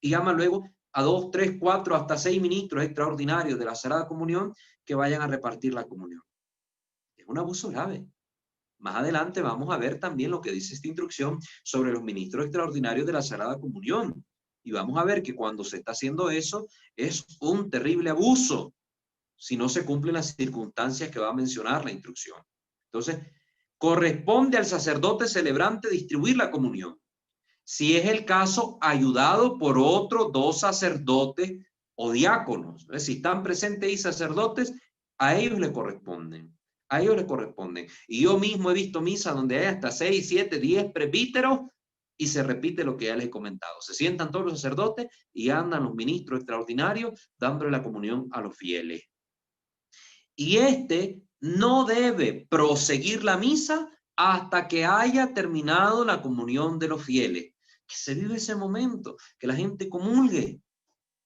S1: Y llama luego a 2, 3, 4, hasta 6 ministros extraordinarios de la Sagrada Comunión que vayan a repartir la comunión. Es un abuso grave. Más adelante vamos a ver también lo que dice esta instrucción sobre los ministros extraordinarios de la Sagrada Comunión. Y vamos a ver que cuando se está haciendo eso es un terrible abuso si no se cumplen las circunstancias que va a mencionar la instrucción. Entonces, corresponde al sacerdote celebrante distribuir la comunión. Si es el caso, ayudado por otros 2 sacerdotes o diáconos. Si están presentes y sacerdotes, a ellos le corresponden. A ellos les corresponden. Y yo mismo he visto misas donde hay hasta 6, 7, 10 presbíteros y se repite lo que ya les he comentado. Se sientan todos los sacerdotes y andan los ministros extraordinarios dándole la comunión a los fieles. Y no debe proseguir la misa hasta que haya terminado la comunión de los fieles. Que se vive ese momento, que la gente comulgue.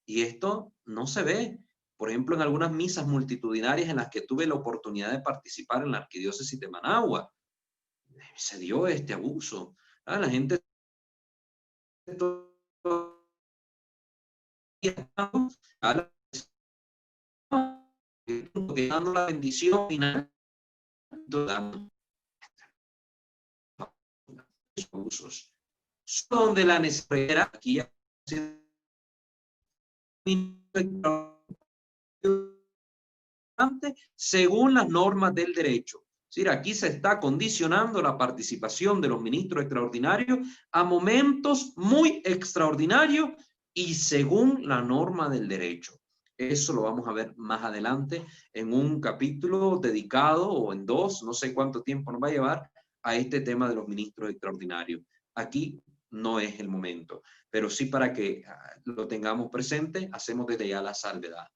S1: Y esto no se ve. Por ejemplo, en algunas misas multitudinarias en las que tuve la oportunidad de participar en la arquidiócesis de Managua, se dio este abuso. La gente dando la bendición final, abusos. Donde la necesidad aquí según las normas del derecho. Es decir, aquí se está condicionando la participación de los ministros extraordinarios a momentos muy extraordinarios y según la norma del derecho. Eso lo vamos a ver más adelante en un capítulo dedicado, o en dos, no sé cuánto tiempo nos va a llevar, a este tema de los ministros extraordinarios. Aquí no es el momento, pero sí para que lo tengamos presente, hacemos desde ya la salvedad.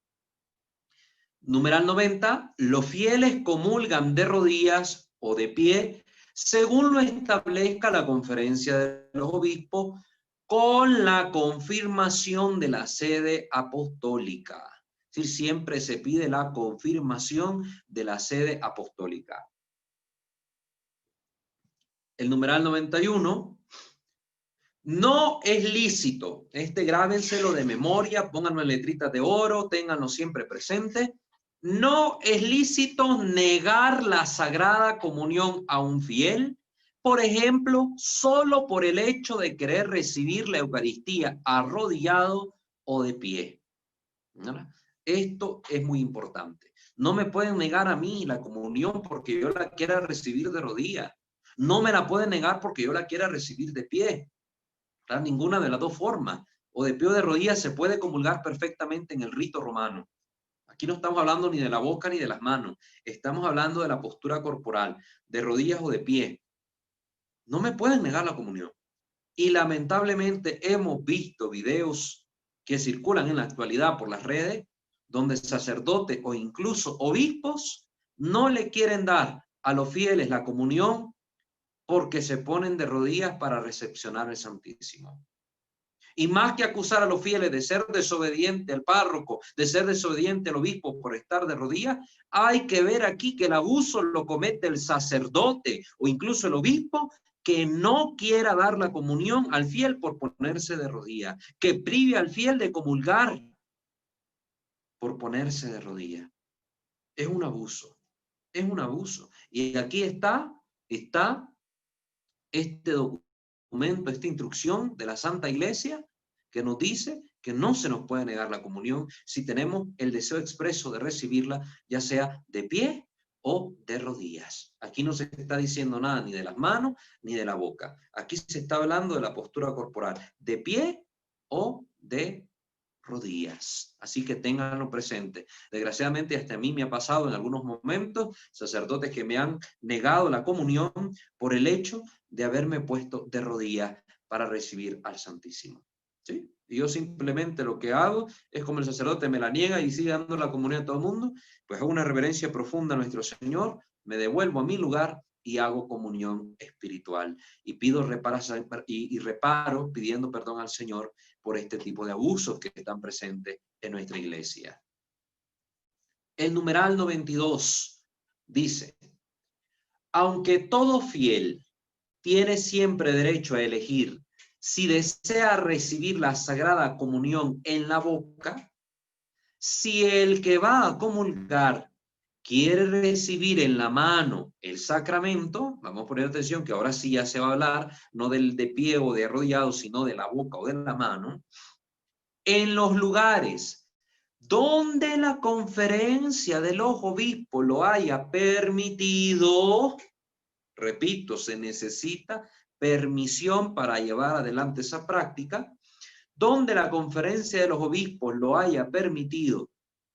S1: Numeral 90, los fieles comulgan de rodillas o de pie, según lo establezca la conferencia de los obispos, con la confirmación de la sede apostólica. Es decir, siempre se pide la confirmación de la sede apostólica. El numeral 91, no es lícito, grábenselo de memoria, pónganlo en letritas de oro, ténganlo siempre presente. No es lícito negar la Sagrada Comunión a un fiel, por ejemplo, solo por el hecho de querer recibir la Eucaristía arrodillado o de pie. ¿Verdad? Esto es muy importante. No me pueden negar a mí la comunión porque yo la quiera recibir de rodillas. No me la pueden negar porque yo la quiera recibir de pie. ¿Verdad? Ninguna de las dos formas. O de pie o de rodillas se puede comulgar perfectamente en el rito romano. Aquí no estamos hablando ni de la boca ni de las manos. Estamos hablando de la postura corporal, de rodillas o de pie. No me pueden negar la comunión. Y lamentablemente hemos visto videos que circulan en la actualidad por las redes, donde sacerdotes o incluso obispos no le quieren dar a los fieles la comunión porque se ponen de rodillas para recepcionar el Santísimo. Y más que acusar a los fieles de ser desobediente al párroco, de ser desobediente al obispo por estar de rodillas, hay que ver aquí que el abuso lo comete el sacerdote o incluso el obispo que no quiera dar la comunión al fiel por ponerse de rodillas, que prive al fiel de comulgar por ponerse de rodillas. Es un abuso, es un abuso. Y aquí está este documento, esta instrucción de la Santa Iglesia que nos dice que no se nos puede negar la comunión si tenemos el deseo expreso de recibirla, ya sea de pie o de rodillas. Aquí no se está diciendo nada ni de las manos ni de la boca. Aquí se está hablando de la postura corporal, de pie o de rodillas. Así que ténganlo presente. Desgraciadamente hasta a mí me ha pasado en algunos momentos sacerdotes que me han negado la comunión por el hecho de haberme puesto de rodillas para recibir al Santísimo. ¿Sí? Y yo simplemente lo que hago es, como el sacerdote me la niega y sigue dando la comunión a todo el mundo, pues hago una reverencia profunda a nuestro Señor, me devuelvo a mi lugar y hago comunión espiritual. Y pido reparación y reparo pidiendo perdón al Señor por este tipo de abusos que están presentes en nuestra iglesia. El numeral 92 dice, aunque todo fiel tiene siempre derecho a elegir si desea recibir la Sagrada Comunión en la boca, si el que va a comulgar quiere recibir en la mano el sacramento, vamos a poner atención que ahora sí ya se va a hablar no del de pie o de arrodillado, sino de la boca o de la mano, en los lugares donde la conferencia de los obispos lo haya permitido, repito, se necesita permisión para llevar adelante esa práctica, donde la conferencia de los obispos lo haya permitido,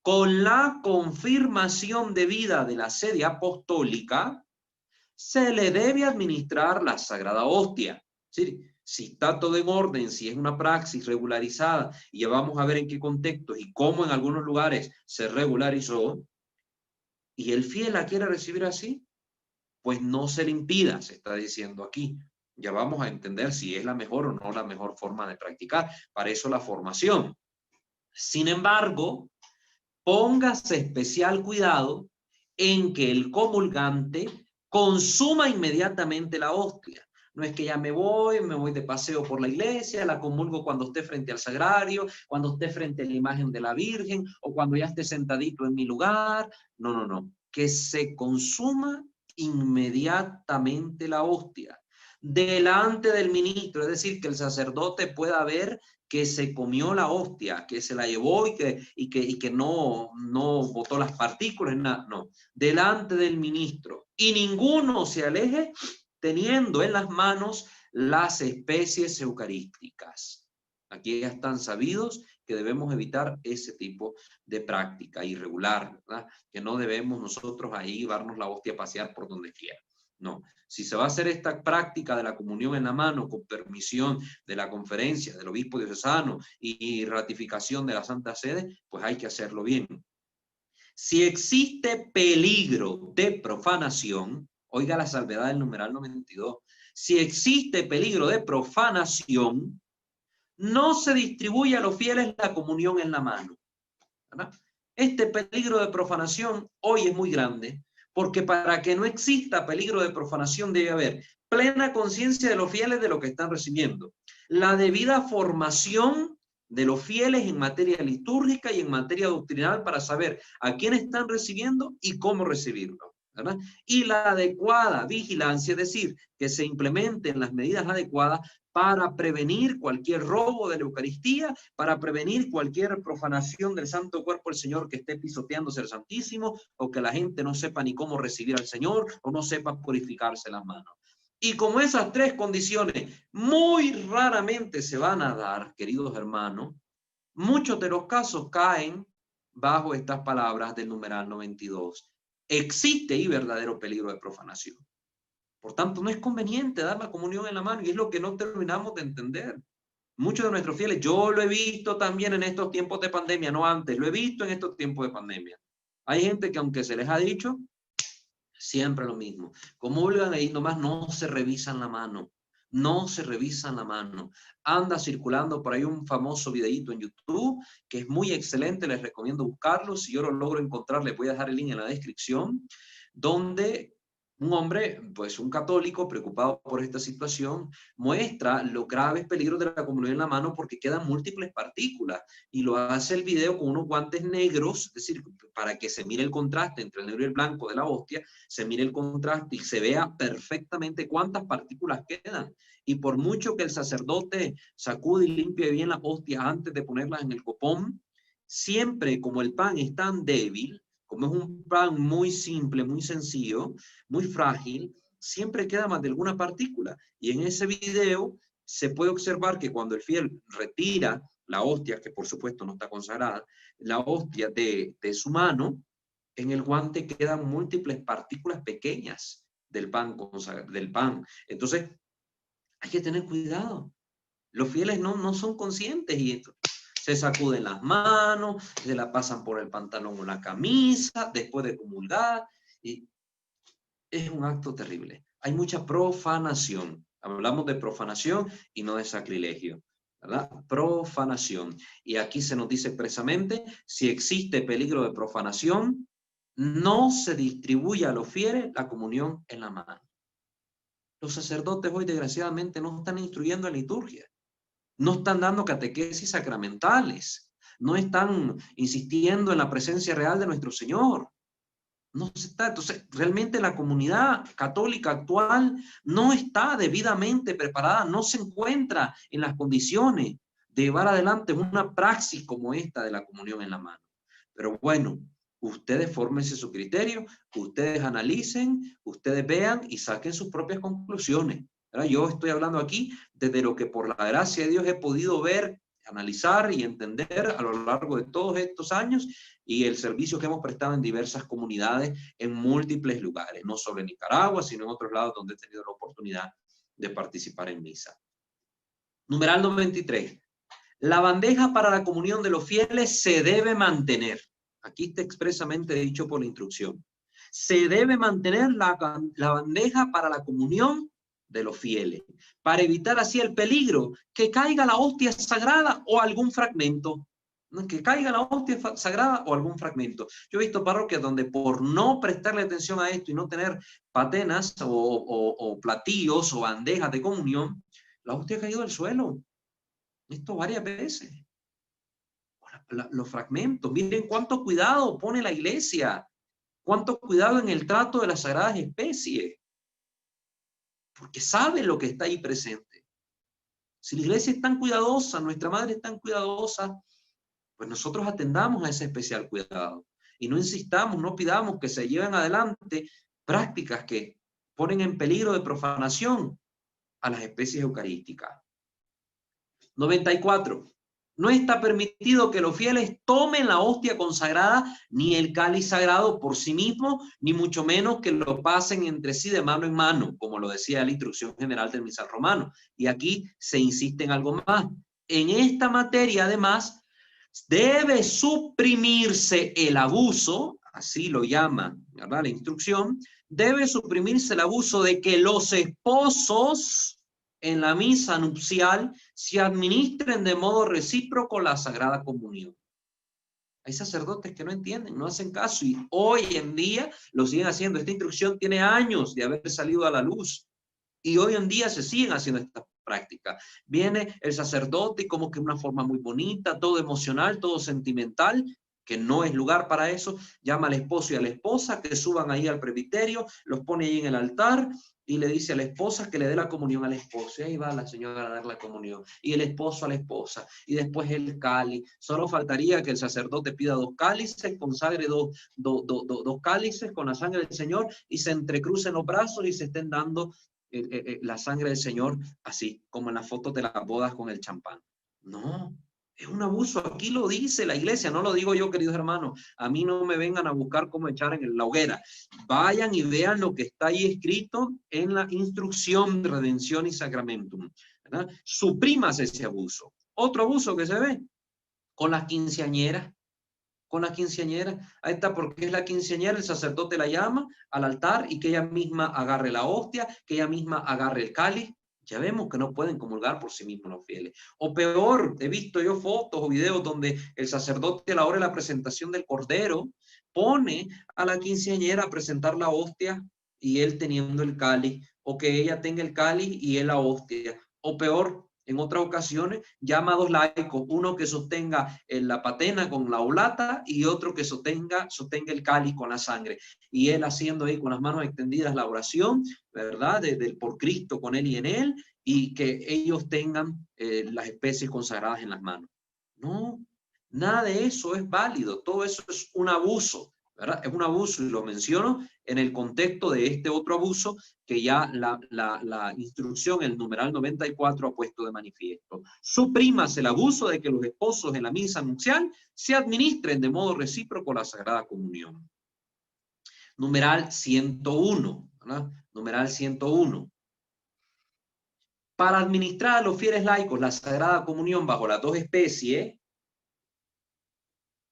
S1: con la confirmación debida de la sede apostólica, se le debe administrar la sagrada hostia. ¿Sí? Si está todo en orden, si es una praxis regularizada, y ya vamos a ver en qué contextos y cómo en algunos lugares se regularizó, y el fiel la quiere recibir así, pues no se le impida, se está diciendo aquí. Ya vamos a entender si es la mejor o no la mejor forma de practicar. Para eso la formación. Sin embargo, póngase especial cuidado en que el comulgante consuma inmediatamente la hostia. No es que ya me voy de paseo por la iglesia, la comulgo cuando esté frente al sagrario, cuando esté frente a la imagen de la Virgen, o cuando ya esté sentadito en mi lugar. No, no, no. Que se consuma inmediatamente la hostia delante del ministro, es decir, que el sacerdote pueda ver que se comió la hostia, que se la llevó y que no botó las partículas, nada, no, delante del ministro. Y ninguno se aleje teniendo en las manos las especies eucarísticas. Aquí ya están sabidos que debemos evitar ese tipo de práctica irregular, ¿verdad? Que no debemos nosotros ahí llevarnos la hostia a pasear por donde quiera. No, si se va a hacer esta práctica de la comunión en la mano con permisión de la conferencia del obispo diocesano y ratificación de la Santa Sede, pues hay que hacerlo bien. Si existe peligro de profanación, oiga la salvedad del numeral 92, si existe peligro de profanación, no se distribuye a los fieles la comunión en la mano, ¿verdad? Este peligro de profanación hoy es muy grande, porque para que no exista peligro de profanación debe haber plena conciencia de los fieles de lo que están recibiendo, la debida formación de los fieles en materia litúrgica y en materia doctrinal para saber a quién están recibiendo y cómo recibirlo, ¿verdad? Y la adecuada vigilancia, es decir, que se implementen las medidas adecuadas para prevenir cualquier robo de la Eucaristía, para prevenir cualquier profanación del Santo Cuerpo del Señor que esté pisoteándose el Santísimo, o que la gente no sepa ni cómo recibir al Señor, o no sepa purificarse las manos. Y como esas tres condiciones muy raramente se van a dar, queridos hermanos, muchos de los casos caen bajo estas palabras del numeral 92. Existe y verdadero peligro de profanación. Por tanto, no es conveniente dar la comunión en la mano, y es lo que no terminamos de entender. Muchos de nuestros fieles, yo lo he visto también en estos tiempos de pandemia, no antes, lo he visto en estos tiempos de pandemia. Hay gente que aunque se les ha dicho, siempre lo mismo. Comulgan ahí nomás, no se revisan la mano. No se revisan la mano. Anda circulando por ahí un famoso videíto en YouTube que es muy excelente, les recomiendo buscarlo. Si yo lo logro encontrar, les voy a dejar el link en la descripción, donde un hombre, pues un católico preocupado por esta situación, muestra los graves peligros de la comunión en la mano porque quedan múltiples partículas, y lo hace el video con unos guantes negros, es decir, para que se mire el contraste entre el negro y el blanco de la hostia, se mire el contraste y se vea perfectamente cuántas partículas quedan. Y por mucho que el sacerdote sacude y limpie bien las hostias antes de ponerlas en el copón, siempre como el pan es tan débil, como es un pan muy simple, muy sencillo, muy frágil, siempre queda más de alguna partícula. Y en ese video se puede observar que cuando el fiel retira la hostia, que por supuesto no está consagrada, la hostia de su mano, en el guante quedan múltiples partículas pequeñas del pan. Entonces, hay que tener cuidado. Los fieles no son conscientes y se sacuden las manos, se la pasan por el pantalón o la camisa después de comulgar, y es un acto terrible. Hay mucha profanación. Hablamos de profanación y no de sacrilegio, ¿verdad? Profanación. Y aquí se nos dice expresamente, si existe peligro de profanación, no se distribuye a los fieles la comunión en la mano. Los sacerdotes hoy, desgraciadamente, no están instruyendo en liturgia. No están dando catequesis sacramentales, no están insistiendo en la presencia real de nuestro Señor. No se está. Entonces, realmente la comunidad católica actual no está debidamente preparada, no se encuentra en las condiciones de llevar adelante una praxis como esta de la comunión en la mano. Pero bueno, ustedes fórmense su criterio, ustedes analicen, ustedes vean y saquen sus propias conclusiones. Yo estoy hablando aquí desde lo que por la gracia de Dios he podido ver analizar y entender a lo largo de todos estos años y el servicio que hemos prestado en diversas comunidades en múltiples lugares, no solo en Nicaragua, sino en otros lados donde he tenido la oportunidad de participar en misa. Numeral 93. La bandeja para la comunión de los fieles se debe mantener. Aquí está expresamente dicho por la instrucción. Se debe mantener la bandeja para la comunión de los fieles, para evitar así el peligro que caiga la hostia sagrada o algún fragmento. Que caiga la hostia sagrada o algún fragmento. Yo he visto parroquias donde por no prestarle atención a esto y no tener patenas o platillos o bandejas de comunión, la hostia ha caído del suelo. Esto varias veces. Los fragmentos. Miren cuánto cuidado pone la iglesia. Cuánto cuidado en el trato de las sagradas especies. Porque sabe lo que está ahí presente. Si la iglesia es tan cuidadosa, nuestra madre es tan cuidadosa, pues nosotros atendamos a ese especial cuidado. Y no insistamos, no pidamos que se lleven adelante prácticas que ponen en peligro de profanación a las especies eucarísticas. 94. No está permitido que los fieles tomen la hostia consagrada ni el cáliz sagrado por sí mismo, ni mucho menos que lo pasen entre sí de mano en mano, como lo decía la instrucción general del misal romano. Y aquí se insiste en algo más. En esta materia, además, debe suprimirse el abuso, así lo llama, ¿verdad?, la instrucción, debe suprimirse el abuso de que los esposos en la misa nupcial se administren de modo recíproco la Sagrada Comunión. Hay sacerdotes que no entienden, no hacen caso y hoy en día lo siguen haciendo. Esta instrucción tiene años de haber salido a la luz y hoy en día se siguen haciendo estas prácticas. Viene el sacerdote y como que una forma muy bonita, todo emocional, todo sentimental, que no es lugar para eso, llama al esposo y a la esposa que suban ahí al presbiterio, los pone ahí en el altar y le dice a la esposa que le dé la comunión al esposo. Y ahí va la señora a dar la comunión. Y el esposo a la esposa. Y después el cáliz. Solo faltaría que el sacerdote pida 2 cálices, consagre dos cálices con la sangre del Señor y se entrecrucen los brazos y se estén dando la sangre del Señor así, como en las fotos de las bodas con el champán. No. Es un abuso, aquí lo dice la iglesia, no lo digo yo, queridos hermanos. A mí no me vengan a buscar cómo echar en la hoguera. Vayan y vean lo que está ahí escrito en la instrucción de redención y sacramentum, ¿verdad? Suprímase ese abuso. Otro abuso que se ve con las quinceañeras. Con la quinceañera, ahí está, porque es la quinceañera, el sacerdote la llama al altar y que ella misma agarre la hostia, que ella misma agarre el cáliz. Ya vemos que no pueden comulgar por sí mismos los fieles. O peor, he visto yo fotos o videos donde el sacerdote a la hora de la presentación del cordero pone a la quinceañera a presentar la hostia y él teniendo el cáliz, o que ella tenga el cáliz y él la hostia. O peor, en otras ocasiones llama a 2 laicos, uno que sostenga la patena con la oblata y otro que sostenga el cáliz con la sangre. Y él haciendo ahí con las manos extendidas la oración, ¿verdad? Por Cristo, con él y en él, y que ellos tengan las especies consagradas en las manos. No, nada de eso es válido, todo eso es un abuso, ¿verdad? Es un abuso y lo menciono en el contexto de este otro abuso que ya la instrucción, el numeral 94 ha puesto de manifiesto. Suprímase el abuso de que los esposos en la misa nupcial se administren de modo recíproco la Sagrada Comunión. Numeral 101, ¿verdad? Numeral 101. Para administrar a los fieles laicos la Sagrada Comunión bajo las 2 especies,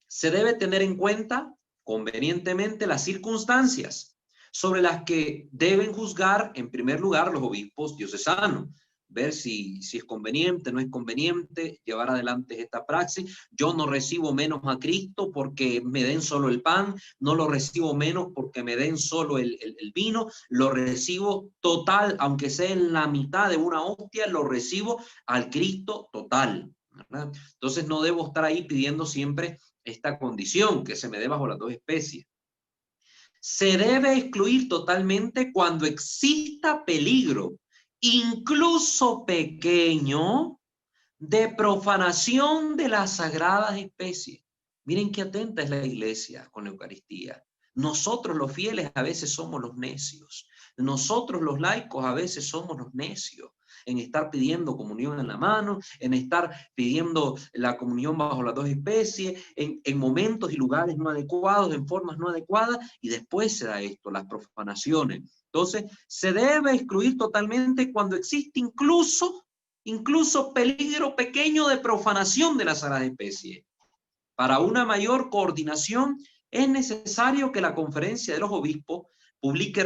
S1: se debe tener en cuenta convenientemente las circunstancias sobre las que deben juzgar en primer lugar los obispos diocesanos, ver si es conveniente, no es conveniente llevar adelante esta praxis. Yo no recibo menos a Cristo porque me den solo el pan, no lo recibo menos porque me den solo el vino, lo recibo total, aunque sea en la mitad de una hostia, lo recibo al Cristo total, ¿verdad? Entonces no debo estar ahí pidiendo siempre esta condición que se me dé bajo las 2 especies. Se debe excluir totalmente cuando exista peligro, incluso pequeño, de profanación de las sagradas especies. Miren qué atenta es la iglesia con la Eucaristía. Nosotros los fieles a veces somos los necios. Nosotros los laicos a veces somos los necios. en estar pidiendo comunión en la mano, en estar pidiendo la comunión bajo las dos especies, en momentos y lugares no adecuados, en formas no adecuadas, y después se da esto, las profanaciones. Entonces, se debe excluir totalmente cuando existe incluso peligro pequeño de profanación de la sagrada especie. Para una mayor coordinación, es necesario que la Conferencia de los Obispos publique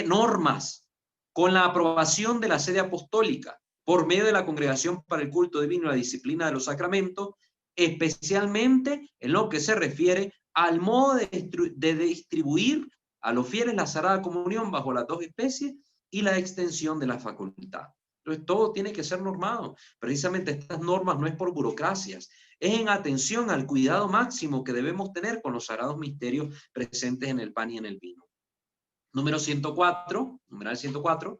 S1: normas con la aprobación de la sede apostólica por medio de la Congregación para el Culto Divino y la Disciplina de los Sacramentos, especialmente en lo que se refiere al modo de distribuir a los fieles la Sagrada Comunión bajo las dos especies y la extensión de la facultad. Entonces, todo tiene que ser normado. Precisamente estas normas no es por burocracias, es en atención al cuidado máximo que debemos tener con los sagrados misterios presentes en el pan y en el vino. Número 104, numeral 104,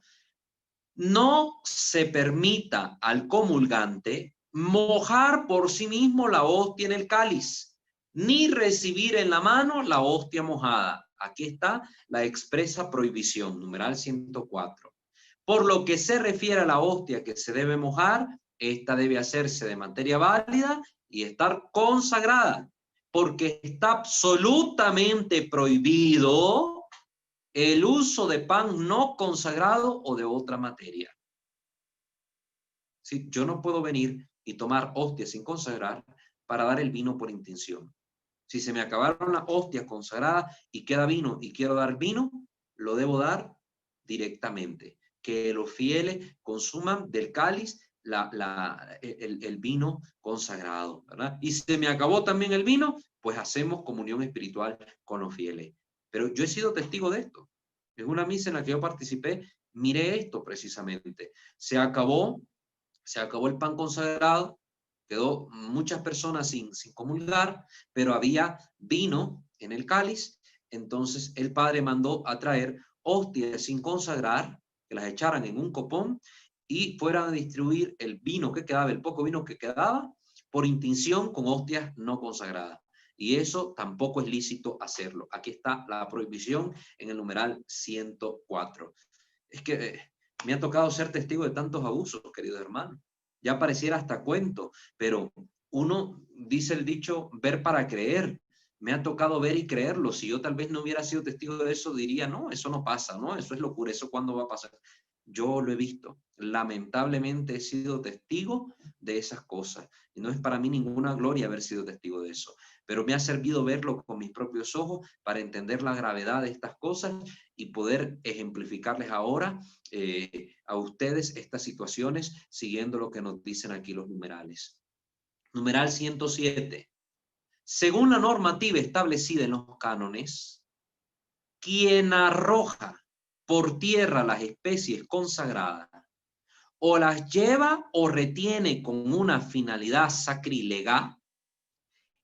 S1: no se permita al comulgante mojar por sí mismo la hostia en el cáliz, ni recibir en la mano la hostia mojada. Aquí está la expresa prohibición, numeral 104. Por lo que se refiere a la hostia que se debe mojar, esta debe hacerse de materia válida y estar consagrada, porque está absolutamente prohibido el uso de pan no consagrado o de otra materia. ¿Sí? Yo no puedo venir y tomar hostia sin consagrar para dar el vino por intención. Si se me acabaron las hostias consagradas y queda vino y quiero dar vino, lo debo dar directamente. Que los fieles consuman del cáliz el vino consagrado, ¿verdad? Y si se me acabó también el vino, pues hacemos comunión espiritual con los fieles. Pero yo he sido testigo de esto. En una misa en la que yo participé, miré esto precisamente. Se acabó el pan consagrado, quedó muchas personas sin comulgar, pero había vino en el cáliz. Entonces el padre mandó a traer hostias sin consagrar, que las echaran en un copón y fueran a distribuir el vino que quedaba, el poco vino que quedaba, por intención con hostias no consagradas. Y eso tampoco es lícito hacerlo. Aquí está la prohibición en el numeral 104. Es que me ha tocado ser testigo de tantos abusos, queridos hermanos. Ya pareciera hasta cuento, pero uno, dice el dicho, ver para creer. Me ha tocado ver y creerlo. Si yo tal vez no hubiera sido testigo de eso, diría, no, eso no pasa, ¿no? Eso es locura, ¿eso cuándo va a pasar? Yo lo he visto. Lamentablemente he sido testigo de esas cosas. Y no es para mí ninguna gloria haber sido testigo de eso. Pero me ha servido verlo con mis propios ojos para entender la gravedad de estas cosas y poder ejemplificarles ahora a ustedes estas situaciones siguiendo lo que nos dicen aquí los numerales. Numeral 107. Según la normativa establecida en los cánones, quien arroja por tierra las especies consagradas o las lleva o retiene con una finalidad sacrílega,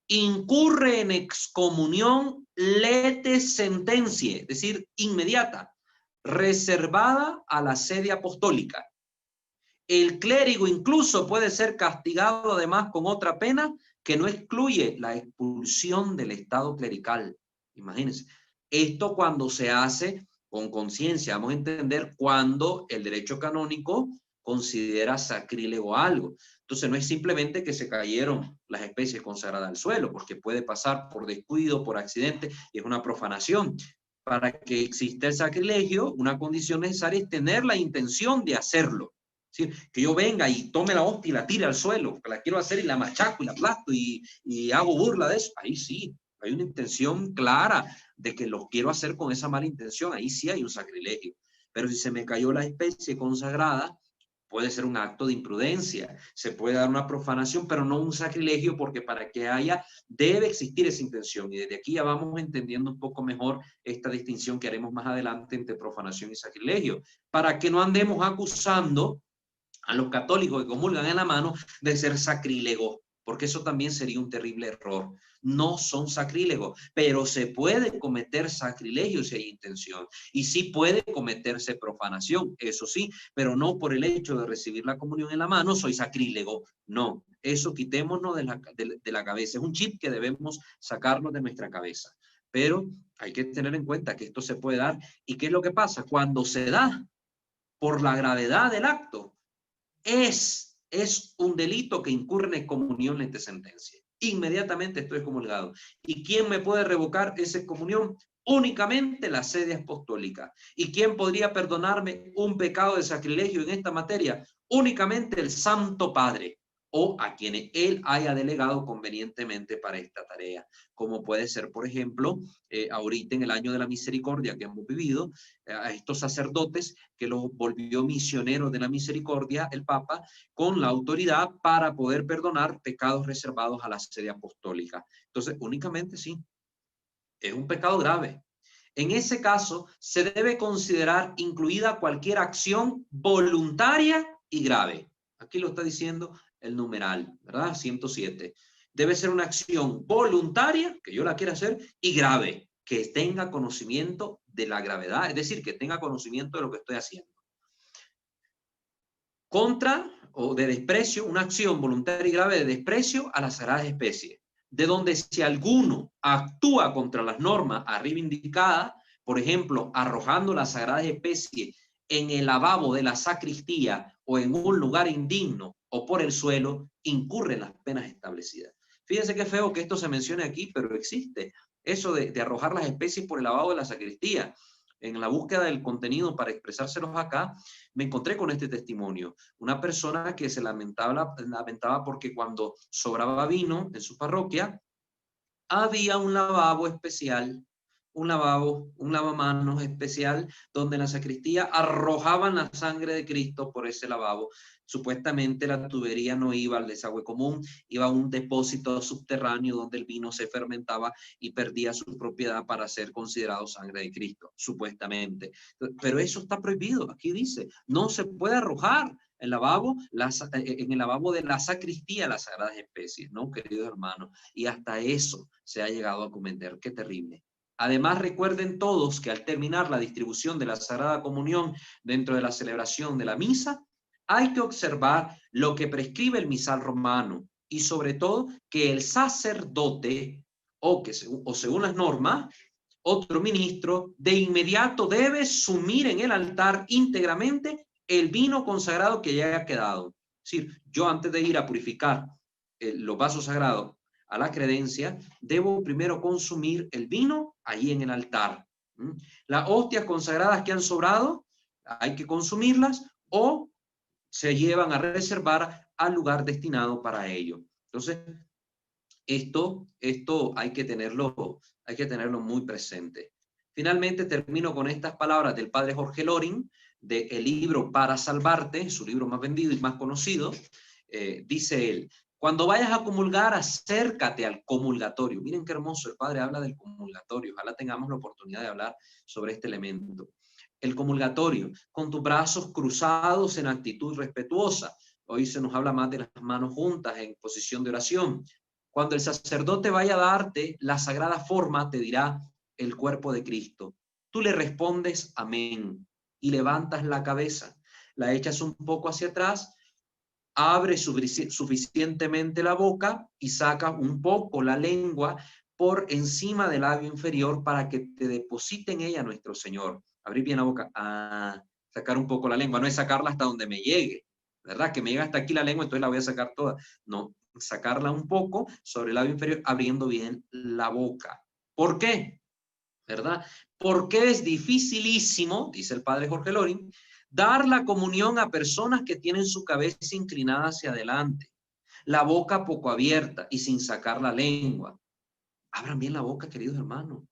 S1: incurre en excomunión lete sentencia, es decir, inmediata, reservada a la sede apostólica. El clérigo incluso puede ser castigado además con otra pena que no excluye la expulsión del estado clerical. Imagínense, esto cuando se hace con conciencia, vamos a entender cuando el derecho canónico considera sacrílego algo. Entonces no es simplemente que se cayeron las especies consagradas al suelo, porque puede pasar por descuido, por accidente, y es una profanación. Para que exista el sacrilegio, una condición necesaria es tener la intención de hacerlo. Es decir, que yo venga y tome la hostia y la tire al suelo, que la quiero hacer y la machaco y la aplasto y hago burla de eso. Ahí sí, hay una intención clara de que lo quiero hacer con esa mala intención. Ahí sí hay un sacrilegio. Pero si se me cayó la especie consagrada, puede ser un acto de imprudencia, se puede dar una profanación, pero no un sacrilegio, porque para que haya, debe existir esa intención. Y desde aquí ya vamos entendiendo un poco mejor esta distinción que haremos más adelante entre profanación y sacrilegio, para que no andemos acusando a los católicos que comulgan en la mano de ser sacrílegos, porque eso también sería un terrible error. No son sacrílegos, pero se puede cometer sacrilegio si hay intención. Y sí puede cometerse profanación, eso sí, pero no por el hecho de recibir la comunión en la mano, soy sacrílego. No, eso quitémonos de la cabeza. Es un chip que debemos sacarnos de nuestra cabeza. Pero hay que tener en cuenta que esto se puede dar. ¿Y qué es lo que pasa? Cuando se da, por la gravedad del acto, es un delito que incurre en excomunión ante sentencia. Inmediatamente estoy excomulgado. ¿Y quién me puede revocar esa excomunión? Únicamente la sede apostólica. ¿Y quién podría perdonarme un pecado de sacrilegio en esta materia? Únicamente el Santo Padre, o a quienes él haya delegado convenientemente para esta tarea, como puede ser, por ejemplo, ahorita en el año de la misericordia que hemos vivido, a estos sacerdotes que los volvió misioneros de la misericordia, el Papa, con la autoridad para poder perdonar pecados reservados a la sede apostólica. Entonces, únicamente sí, es un pecado grave. En ese caso, se debe considerar incluida cualquier acción voluntaria y grave. Aquí lo está diciendo el numeral, ¿verdad? 107. Debe ser una acción voluntaria, que yo la quiera hacer, y grave, que tenga conocimiento de la gravedad, es decir, que tenga conocimiento de lo que estoy haciendo. Contra o de desprecio, una acción voluntaria y grave de desprecio a las sagradas especies, de donde si alguno actúa contra las normas arriba indicadas, por ejemplo, arrojando las sagradas especies en el lavabo de la sacristía o en un lugar indigno o por el suelo, incurre en las penas establecidas. Fíjense qué feo que esto se mencione aquí, pero existe eso de arrojar las especies por el lavabo de la sacristía. En la búsqueda del contenido para expresárselos acá, me encontré con este testimonio. Una persona que se lamentaba porque cuando sobraba vino en su parroquia, había un lavabo especial, un lavamanos especial, donde en la sacristía arrojaban la sangre de Cristo por ese lavabo. Supuestamente la tubería no iba al desagüe común, iba a un depósito subterráneo donde el vino se fermentaba y perdía su propiedad para ser considerado sangre de Cristo, supuestamente. Pero eso está prohibido. Aquí dice, no se puede arrojar en el lavabo de la sacristía las sagradas especies, ¿no, queridos hermanos? Y hasta eso se ha llegado a cometer. Qué terrible. Además, recuerden todos que al terminar la distribución de la Sagrada Comunión dentro de la celebración de la misa, hay que observar lo que prescribe el misal romano y sobre todo que el sacerdote o según las normas, otro ministro de inmediato debe sumir en el altar íntegramente el vino consagrado que ya haya quedado. Es decir, yo antes de ir a purificar los vasos sagrados a la credencia, debo primero consumir el vino ahí en el altar. Las hostias consagradas que han sobrado, hay que consumirlas o se llevan a reservar al lugar destinado para ello. Entonces, esto hay que tenerlo muy presente. Finalmente termino con estas palabras del padre Jorge Loring, del libro Para Salvarte, su libro más vendido y más conocido. Dice él, cuando vayas a comulgar, acércate al comulgatorio. Miren qué hermoso, el padre habla del comulgatorio. Ojalá tengamos la oportunidad de hablar sobre este elemento. El comulgatorio, con tus brazos cruzados en actitud respetuosa. Hoy se nos habla más de las manos juntas en posición de oración. Cuando el sacerdote vaya a darte la sagrada forma, te dirá el cuerpo de Cristo. Tú le respondes amén y levantas la cabeza, la echas un poco hacia atrás, abres suficientemente la boca y sacas un poco la lengua por encima del labio inferior para que te deposite en ella nuestro Señor. Abrir bien la boca, sacar un poco la lengua, no es sacarla hasta donde me llegue, ¿verdad? Que me llega hasta aquí la lengua, entonces la voy a sacar toda. No, sacarla un poco sobre el labio inferior, abriendo bien la boca. ¿Por qué? ¿Verdad? Porque es dificilísimo, dice el padre Jorge Loring, dar la comunión a personas que tienen su cabeza inclinada hacia adelante, la boca poco abierta y sin sacar la lengua. Abran bien la boca, queridos hermanos.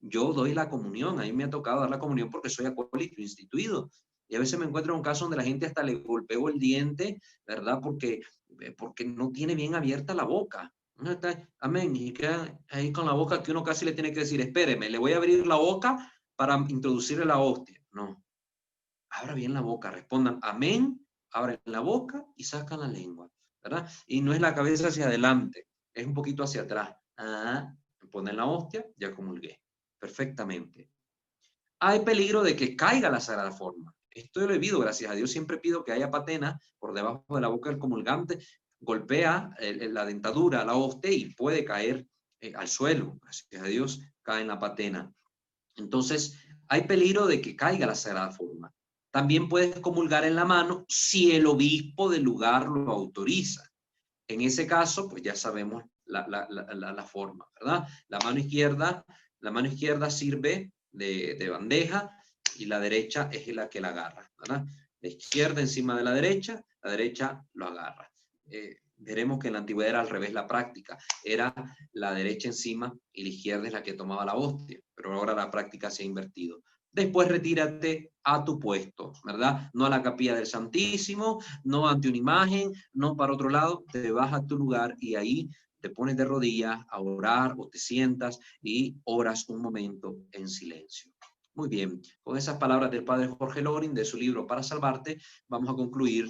S1: Yo doy la comunión, a mí me ha tocado dar la comunión porque soy acólito instituido. Y a veces me encuentro en un caso donde la gente hasta le golpeo el diente, ¿verdad? Porque no tiene bien abierta la boca. Amén. Y queda ahí con la boca que uno casi le tiene que decir, espéreme, le voy a abrir la boca para introducirle la hostia. No. Abra bien la boca, respondan amén, abren la boca y sacan la lengua, ¿verdad? Y no es la cabeza hacia adelante, es un poquito hacia atrás. Ponen la hostia, ya comulgué. Perfectamente. Hay peligro de que caiga la sagrada forma. Esto lo he visto, gracias a Dios siempre pido que haya patena por debajo de la boca del comulgante, golpea la dentadura, la hostia y puede caer al suelo. Gracias a Dios cae en la patena. Entonces, hay peligro de que caiga la sagrada forma. También puedes comulgar en la mano si el obispo del lugar lo autoriza. En ese caso, pues ya sabemos la forma, ¿verdad? La mano izquierda sirve de bandeja y la derecha es la que la agarra, ¿verdad? La izquierda encima de la derecha lo agarra. Veremos que en la antigüedad era al revés la práctica. Era la derecha encima y la izquierda es la que tomaba la hostia, pero ahora la práctica se ha invertido. Después retírate a tu puesto, ¿verdad? No a la capilla del Santísimo, no ante una imagen, no para otro lado, te vas a tu lugar y ahí te pones de rodillas a orar o te sientas y oras un momento en silencio. Muy bien, con esas palabras del padre Jorge Loring de su libro Para Salvarte, vamos a concluir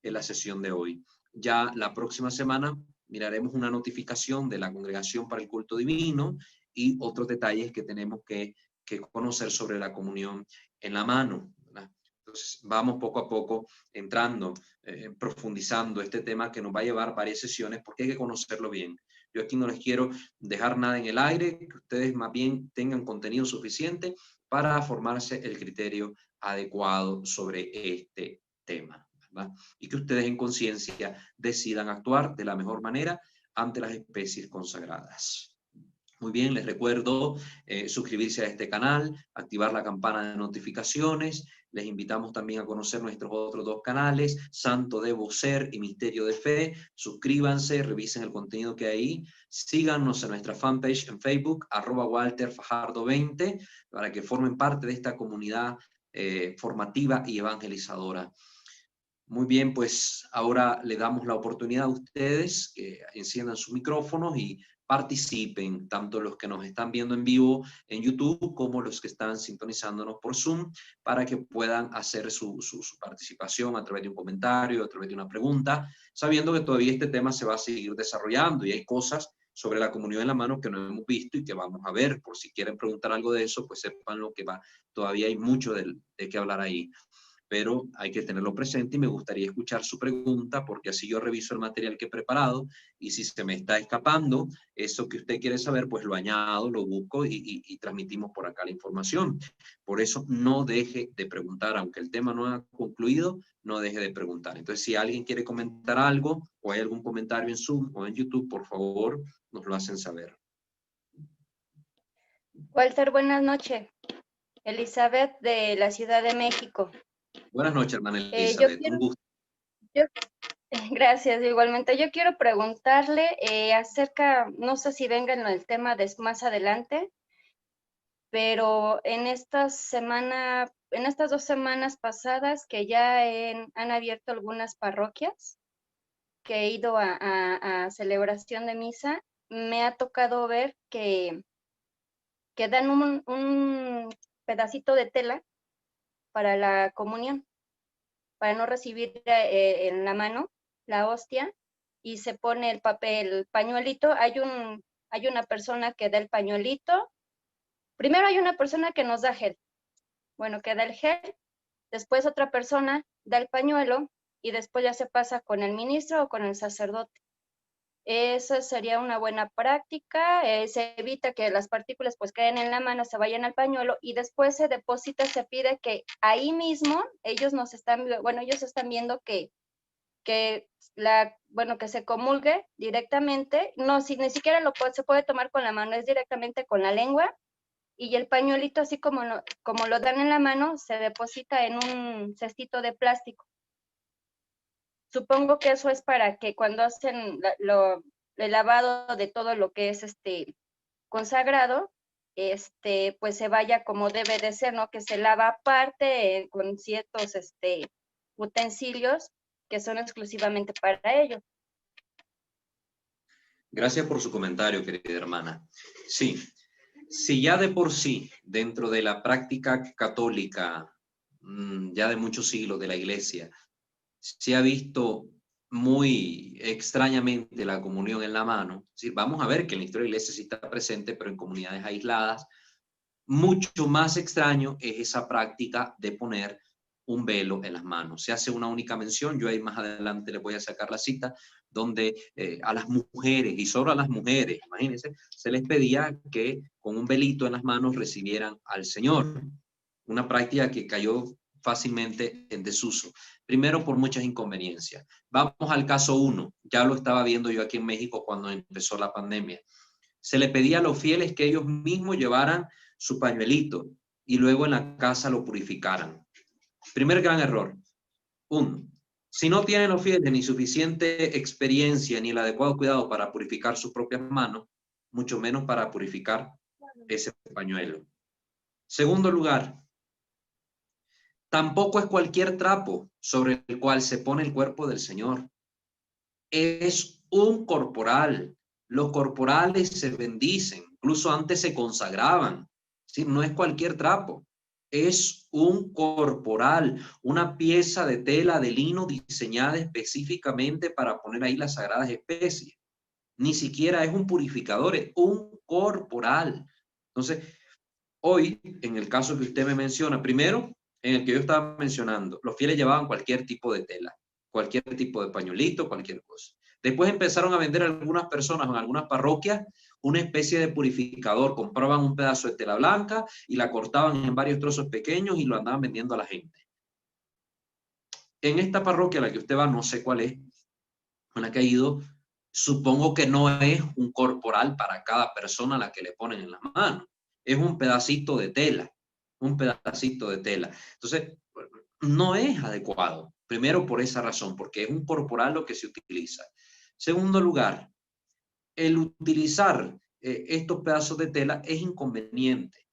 S1: la sesión de hoy. Ya la próxima semana miraremos una notificación de la Congregación para el Culto Divino y otros detalles que tenemos que conocer sobre la comunión en la mano, ¿verdad? Entonces vamos poco a poco entrando, profundizando este tema que nos va a llevar varias sesiones porque hay que conocerlo bien. Yo aquí no les quiero dejar nada en el aire, que ustedes más bien tengan contenido suficiente para formarse el criterio adecuado sobre este tema, ¿verdad? Y que ustedes en conciencia decidan actuar de la mejor manera ante las especies consagradas. Muy bien, les recuerdo suscribirse a este canal, activar la campana de notificaciones. Les invitamos también a conocer nuestros otros dos canales, Santo Debo Ser y Misterio de Fe. Suscríbanse, revisen el contenido que hay ahí. Síganos en nuestra fanpage en Facebook, @WalterFajardo20, para que formen parte de esta comunidad formativa y evangelizadora. Muy bien, pues ahora le damos la oportunidad a ustedes que enciendan sus micrófonos y participen, tanto los que nos están viendo en vivo en YouTube como los que están sintonizándonos por Zoom, para que puedan hacer su participación a través de un comentario, a través de una pregunta, sabiendo que todavía este tema se va a seguir desarrollando y hay cosas sobre la comunión en la mano que no hemos visto y que vamos a ver. Por si quieren preguntar algo de eso, pues sepan lo que va. Todavía hay mucho de qué hablar ahí, pero hay que tenerlo presente y me gustaría escuchar su pregunta porque así yo reviso el material que he preparado y si se me está escapando eso que usted quiere saber, pues lo añado, lo busco y transmitimos por acá la información. Por eso no deje de preguntar, aunque el tema no ha concluido, no deje de preguntar. Entonces, si alguien quiere comentar algo o hay algún comentario en Zoom o en YouTube, por favor, nos lo hacen saber.
S3: Walter, buenas noches. Elizabeth de la Ciudad de México.
S1: Buenas noches, hermana Elizabeth. Un gusto.
S3: Gracias, igualmente. Yo quiero preguntarle acerca, no sé si venga en el tema de más adelante, pero en estas 2 semanas pasadas que ya han abierto algunas parroquias, que he ido a celebración de misa, me ha tocado ver que dan un pedacito de tela para la comunión, para no recibir en la mano la hostia, y se pone el papel, el pañuelito. Hay una persona que da el pañuelito. Primero hay una persona que nos da gel, bueno, que da el gel, después otra persona da el pañuelo y después ya se pasa con el ministro o con el sacerdote. Esa sería una buena práctica. Se evita que las partículas pues caigan en la mano, se vayan al pañuelo y después se deposita, se pide que ahí mismo ellos están viendo que se comulgue directamente. No, si ni siquiera se puede tomar con la mano, es directamente con la lengua, y el pañuelito, así como lo dan en la mano, se deposita en un cestito de plástico. Supongo que eso es para que cuando hacen el lavado de todo lo que es consagrado, pues se vaya como debe de ser, ¿no? Que se lava aparte con ciertos utensilios que son exclusivamente para ello.
S1: Gracias por su comentario, querida hermana. Sí, si ya de por sí, dentro de la práctica católica, ya de muchos siglos de la Iglesia, se ha visto muy extrañamente la comunión en la mano. Es decir, vamos a ver que en la historia de la Iglesia sí está presente, pero en comunidades aisladas. Mucho más extraño es esa práctica de poner un velo en las manos. Se hace una única mención, yo ahí más adelante les voy a sacar la cita, donde a las mujeres, y solo a las mujeres, imagínense, se les pedía que con un velito en las manos recibieran al Señor. Una práctica que cayó fácilmente en desuso. Primero, por muchas inconveniencias. Vamos al caso 1. Ya lo estaba viendo yo aquí en México cuando empezó la pandemia. Se le pedía a los fieles que ellos mismos llevaran su pañuelito y luego en la casa lo purificaran. Primer gran error. 1. Si no tienen los fieles ni suficiente experiencia ni el adecuado cuidado para purificar sus propias manos, mucho menos para purificar ese pañuelo. Segundo lugar, tampoco es cualquier trapo sobre el cual se pone el cuerpo del Señor. Es un corporal. Los corporales se bendicen, incluso antes se consagraban. ¿Sí? No es cualquier trapo. Es un corporal, una pieza de tela de lino diseñada específicamente para poner ahí las sagradas especies. Ni siquiera es un purificador, es un corporal. Entonces, hoy, en el caso que usted me menciona, primero, en el que yo estaba mencionando, los fieles llevaban cualquier tipo de tela, cualquier tipo de pañuelito, cualquier cosa. Después empezaron a vender algunas personas en algunas parroquias una especie de purificador. Compraban un pedazo de tela blanca y la cortaban en varios trozos pequeños y lo andaban vendiendo a la gente. En esta parroquia a la que usted va, no sé cuál es, en la que ha ido, supongo que no es un corporal para cada persona a la que le ponen en las manos. Es un pedacito de tela, un pedacito de tela. Entonces, no es adecuado. Primero por esa razón, porque es un corporal lo que se utiliza. Segundo lugar, el utilizar estos pedazos de tela es inconveniente,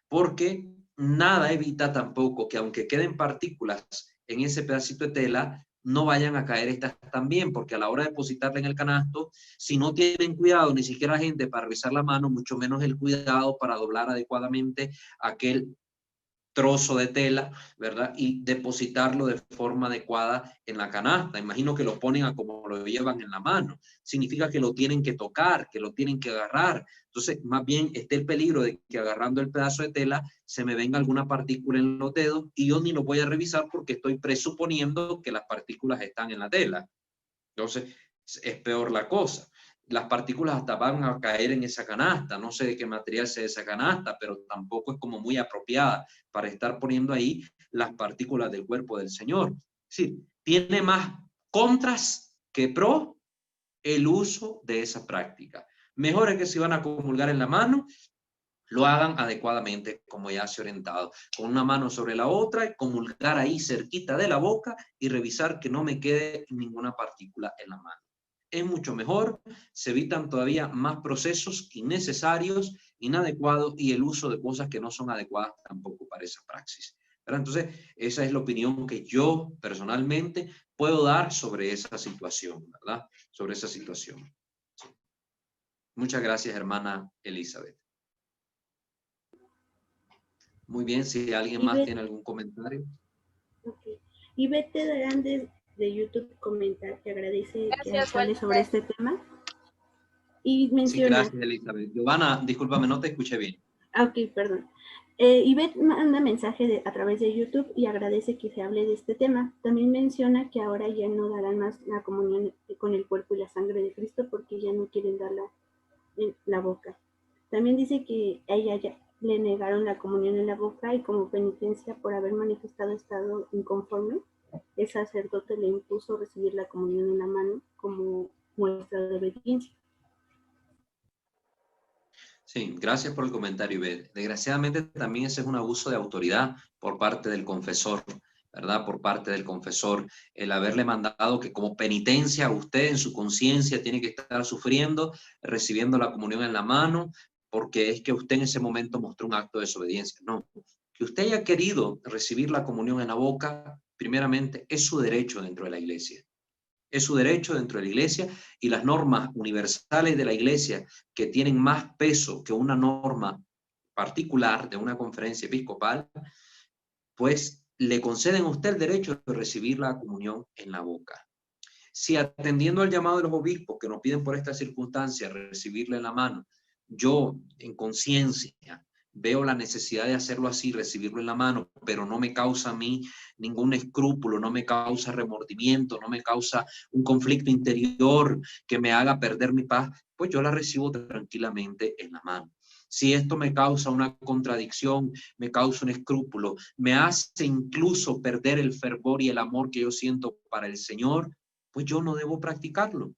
S1: porque nada evita tampoco que aunque queden partículas en ese pedacito de tela, no vayan a caer estas también, porque a la hora de depositarla en el canasto, si no tienen cuidado, ni siquiera gente para revisar la mano, mucho menos el cuidado para doblar adecuadamente aquel trozo de tela, ¿verdad? Y depositarlo de forma adecuada en la canasta. Imagino que lo ponen a como lo llevan en la mano. Significa que lo tienen que tocar, que lo tienen que agarrar. Entonces, más bien está el peligro de que agarrando el pedazo de tela se me venga alguna partícula en los dedos y yo ni lo voy a revisar porque estoy presuponiendo que las partículas están en la tela. Entonces, es peor la cosa. Las partículas hasta van a caer en esa canasta. No sé de qué material sea esa canasta, pero tampoco es como muy apropiada para estar poniendo ahí las partículas del cuerpo del Señor. Es decir, tiene más contras que pro el uso de esa práctica. Mejor es que si van a comulgar en la mano, lo hagan adecuadamente como ya se ha orientado, con una mano sobre la otra y comulgar ahí cerquita de la boca y revisar que no me quede ninguna partícula en la mano. Es mucho mejor, se evitan todavía más procesos innecesarios, inadecuados y el uso de cosas que no son adecuadas tampoco para esa praxis. ¿Verdad? Entonces, esa es la opinión que yo personalmente puedo dar sobre esa situación, ¿verdad? Sobre esa situación. Sí. Muchas gracias, hermana Elizabeth. Muy bien, si alguien más tiene algún comentario.
S4: Okay. Y Bete Darán de YouTube comenta que agradece que hable sobre este tema. Y menciona...
S1: Sí, gracias, Elizabeth. Giovanna, discúlpame, no te escuché bien.
S4: Ok, perdón. Ivette manda mensaje a través de YouTube y agradece que se hable de este tema. También menciona que ahora ya no darán más la comunión con el cuerpo y la sangre de Cristo porque ya no quieren darla en la boca. También dice que a ella ya le negaron la comunión en la boca y como penitencia por haber manifestado estado inconforme, el sacerdote le impuso recibir la comunión en la mano como muestra de obediencia.
S1: Sí, gracias por el comentario, Ivette. Desgraciadamente también ese es un abuso de autoridad por parte del confesor, ¿verdad? Por parte del confesor, el haberle mandado que como penitencia usted en su conciencia tiene que estar sufriendo, recibiendo la comunión en la mano, porque es que usted en ese momento mostró un acto de desobediencia. No, que usted haya querido recibir la comunión en la boca, primeramente, es su derecho dentro de la iglesia. Es su derecho dentro de la iglesia y las normas universales de la iglesia que tienen más peso que una norma particular de una conferencia episcopal, pues le conceden a usted el derecho de recibir la comunión en la boca. Si atendiendo al llamado de los obispos que nos piden por esta circunstancia recibirle en la mano, yo en conciencia veo la necesidad de hacerlo así, recibirlo en la mano, pero no me causa a mí ningún escrúpulo, no me causa remordimiento, no me causa un conflicto interior que me haga perder mi paz, pues yo la recibo tranquilamente en la mano. si esto me causa una contradicción, me causa un escrúpulo, me hace incluso perder el fervor y el amor que yo siento para el Señor, pues yo no debo practicarlo.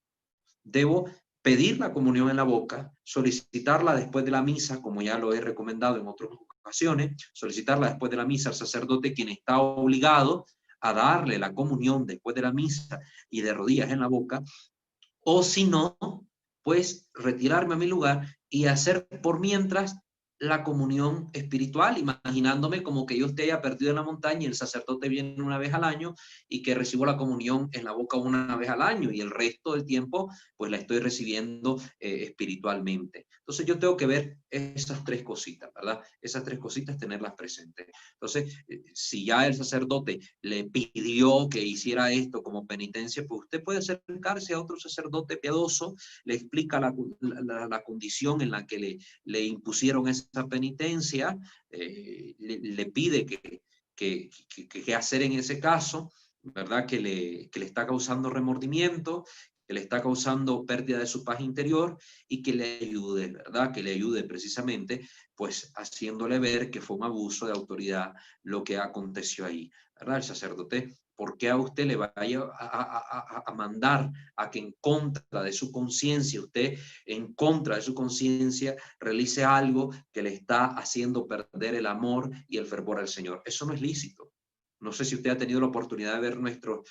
S1: Debo pedir la comunión en la boca, solicitarla después de la misa, como ya lo he recomendado en otras ocasiones, solicitarla después de la misa al sacerdote, quien está obligado a darle la comunión después de la misa y de rodillas en la boca, o si no, pues retirarme a mi lugar y hacer por mientras la comunión espiritual, imaginándome como que yo esté ya perdido en la montaña y el sacerdote viene una vez al año y que recibo la comunión en la boca una vez al año y el resto del tiempo pues la estoy recibiendo espiritualmente. Entonces yo tengo que ver esas tres cositas, ¿verdad? Esas tres cositas tenerlas presentes. Entonces, si ya el sacerdote le pidió que hiciera esto como penitencia, pues usted puede acercarse a otro sacerdote piadoso, le explica la condición en la que le impusieron esa penitencia, le pide que hacer en ese caso, ¿verdad? Que le está causando remordimiento, que le está causando pérdida de su paz interior y que le ayude, ¿verdad? Que le ayude precisamente, pues haciéndole ver que fue un abuso de autoridad lo que aconteció ahí, ¿verdad? El sacerdote, ¿por qué a usted le vaya a mandar a que en contra de su conciencia, usted en contra de su conciencia realice algo que le está haciendo perder el amor y el fervor al Señor? Eso no es lícito. No sé si usted ha tenido la oportunidad de ver nuestros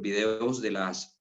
S1: videos de las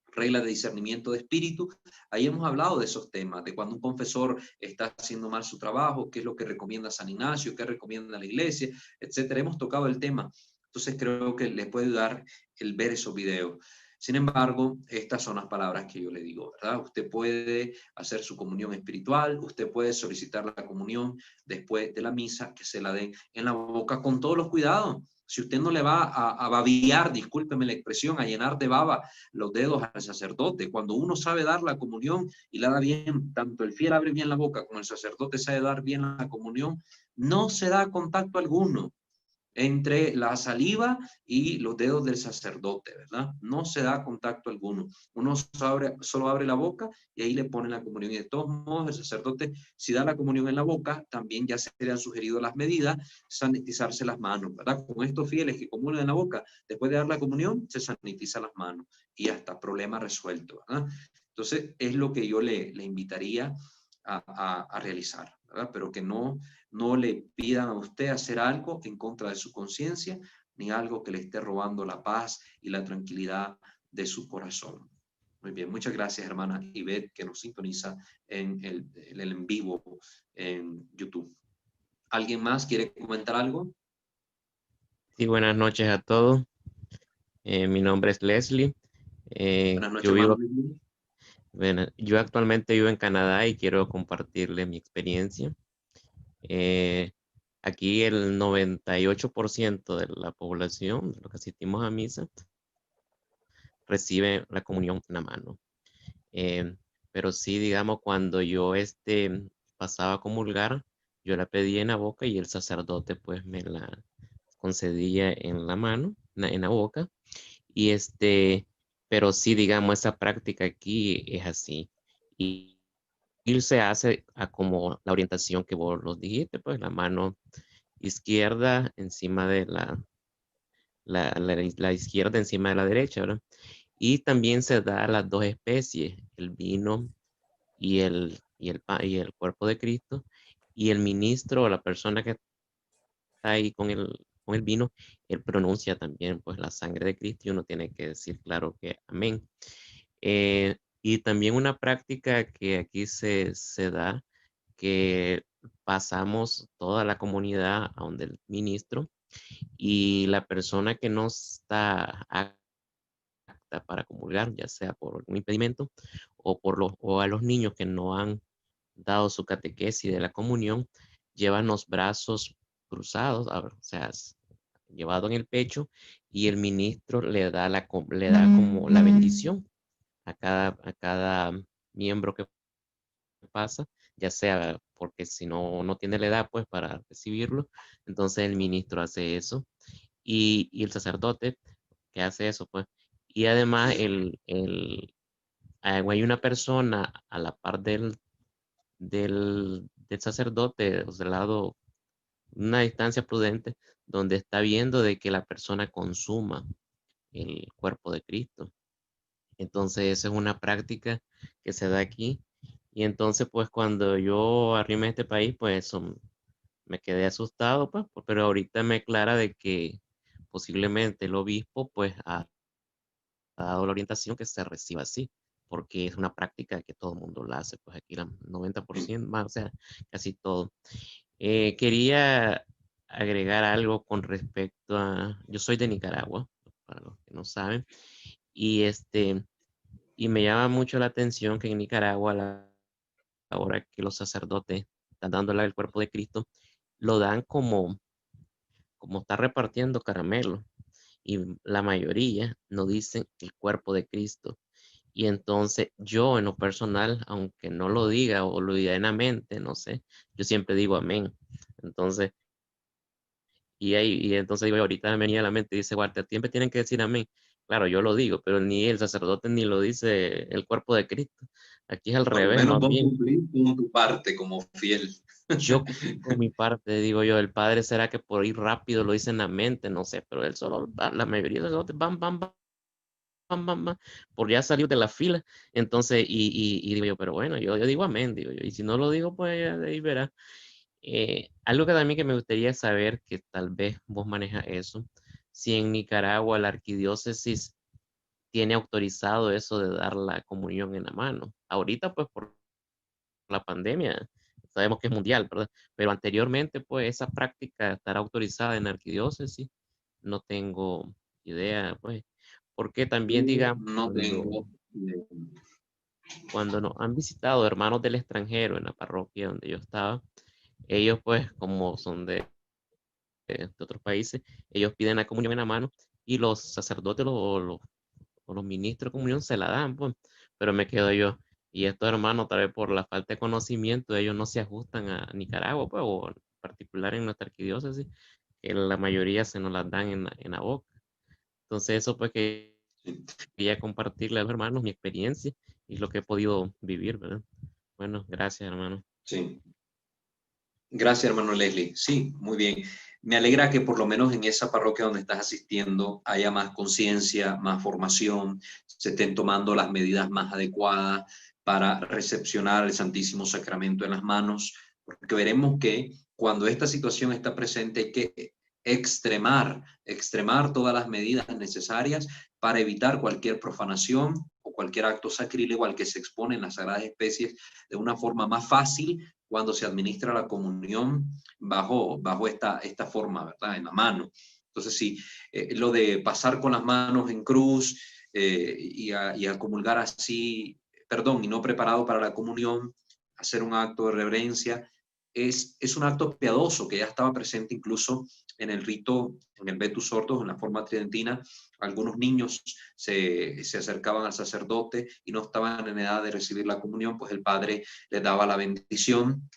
S1: reglas de discernimiento de espíritu. Ahí hemos hablado de esos temas, de cuando un confesor está haciendo mal su trabajo, qué es lo que recomienda San Ignacio, qué recomienda la iglesia, etcétera. Hemos tocado el tema. Entonces creo que les puede ayudar el ver esos videos. Sin embargo, estas son las palabras que yo le digo, ¿verdad? Usted puede hacer su comunión espiritual, usted puede solicitar la comunión después de la misa, que se la den en la boca con todos los cuidados. Si usted no le va a babiar, discúlpeme la expresión, a llenar de baba los dedos al sacerdote, cuando uno sabe dar la comunión y la da bien, tanto el fiel abre bien la boca como el sacerdote sabe dar bien la comunión, no se da contacto alguno entre la saliva y los dedos del sacerdote, ¿verdad? No se da contacto alguno. Uno solo abre la boca y ahí le pone la comunión. Y de todos modos, el sacerdote, si da la comunión en la boca, también ya se le han sugerido las medidas, sanitizarse las manos, ¿verdad? Con estos fieles que comulgan en la boca, después de dar la comunión, se sanitiza las manos y ya está, problema resuelto, ¿verdad? Entonces, es lo que yo le invitaría a realizar, ¿verdad? Pero que no le pidan a usted hacer algo en contra de su conciencia, ni algo que le esté robando la paz y la tranquilidad de su corazón. Muy bien, muchas gracias, hermana Ivette, que nos sintoniza en el en vivo en YouTube. ¿Alguien más quiere comentar algo?
S5: Sí, buenas noches a todos. Mi nombre es Leslie.
S1: Buenas noches, hermano.
S5: Yo actualmente vivo en Canadá y quiero compartirle mi experiencia. Aquí el 98% de la población, de los que asistimos a misa, recibe la comunión en la mano. Pero sí, digamos, cuando yo pasaba a comulgar, yo la pedía en la boca y el sacerdote pues me la concedía en la mano, en la boca. Y pero sí, digamos, esa práctica aquí es así. Y se hace a como la orientación que vos los dijiste, pues la mano izquierda encima de la izquierda encima de la derecha, ¿verdad? Y también se da las dos especies, el vino y el cuerpo de Cristo, y el ministro o la persona que está ahí con el vino, él pronuncia también pues la sangre de Cristo y uno tiene que decir claro que amén. Y también una práctica que aquí se da, que pasamos toda la comunidad a donde el ministro y la persona que no está apta para comulgar, ya sea por algún impedimento o a los niños que no han dado su catequesis de la comunión, llevan los brazos cruzados, o sea, llevado en el pecho, y el ministro le da como la bendición a cada miembro que pasa, ya sea porque si no tiene la edad pues para recibirlo, entonces el ministro hace eso y el sacerdote que hace eso pues, y además hay una persona a la par del del sacerdote, o del lado, una distancia prudente, donde está viendo de que la persona consuma el cuerpo de Cristo. Entonces, esa es una práctica que se da aquí. Y entonces, pues, cuando yo arrimé a este país, pues, me quedé asustado, pues, pero ahorita me aclara de que posiblemente el obispo, pues, ha dado la orientación que se reciba así, porque es una práctica que todo el mundo la hace, pues aquí el 90% más, o sea, casi todo. Quería agregar algo con respecto a, yo soy de Nicaragua, para los que no saben, y y me llama mucho la atención que en Nicaragua, la hora que los sacerdotes están dándole el cuerpo de Cristo, lo dan como está repartiendo caramelo, y la mayoría no dicen el cuerpo de Cristo. Y entonces yo en lo personal, aunque no lo diga o lo diga en la mente, no sé, yo siempre digo amén. Entonces, y entonces digo, ahorita me venía a la mente, dice Walter, siempre tienen que decir amén. Claro, yo lo digo, pero ni el sacerdote ni lo dice el cuerpo de Cristo. Aquí es al
S1: Por lo
S5: revés,
S1: menos
S5: más
S1: vos
S5: bien.
S1: cumplís con tu parte como fiel.
S5: Yo cumplí con mi parte, digo yo, el padre será que por ir rápido lo dice en la mente, no sé, pero él solo, la mayoría de los sacerdotes, bam, bam, bam, bam, bam, bam, por ya salir de la fila. Entonces, y digo yo, pero bueno, yo digo amén, digo yo, y si no lo digo, pues ya de ahí verá. Algo que también que me gustaría saber, que tal vez vos manejas eso, si en Nicaragua la arquidiócesis tiene autorizado eso de dar la comunión en la mano. Ahorita, pues por la pandemia, sabemos que es mundial, ¿verdad? Pero anteriormente, pues esa práctica estará autorizada en la arquidiócesis, no tengo idea, pues, porque también, digamos,
S1: No tengo.
S5: cuando nos han visitado hermanos del extranjero en la parroquia donde yo estaba, ellos pues como son de otros países, ellos piden la comunión en la mano y los sacerdotes o los ministros de comunión se la dan, pues, pero me quedo yo. Y estos hermanos, tal vez por la falta de conocimiento, ellos no se ajustan a Nicaragua, pues, o en particular en nuestra arquidiócesis, que la mayoría se nos las dan en la boca. Entonces eso pues que quería compartirle a los hermanos mi experiencia y lo que he podido vivir, ¿verdad? Bueno, gracias, hermano.
S1: Sí. Gracias, hermano Leslie. Sí, muy bien. Me alegra que por lo menos en esa parroquia donde estás asistiendo haya más conciencia, más formación, se estén tomando las medidas más adecuadas para recepcionar el Santísimo Sacramento en las manos, porque veremos que cuando esta situación está presente hay que extremar todas las medidas necesarias para evitar cualquier profanación o cualquier acto sacrílego al que se exponen las sagradas especies de una forma más fácil cuando se administra la comunión bajo esta forma, ¿verdad? En la mano. Entonces, sí, lo de pasar con las manos en cruz y a comulgar así, perdón, y no preparado para la comunión, hacer un acto de reverencia, es un acto piadoso que ya estaba presente incluso en el rito, en el Vetus Ordos, en la forma tridentina. Algunos niños se acercaban al sacerdote y no estaban en edad de recibir la comunión, pues el padre les daba la bendición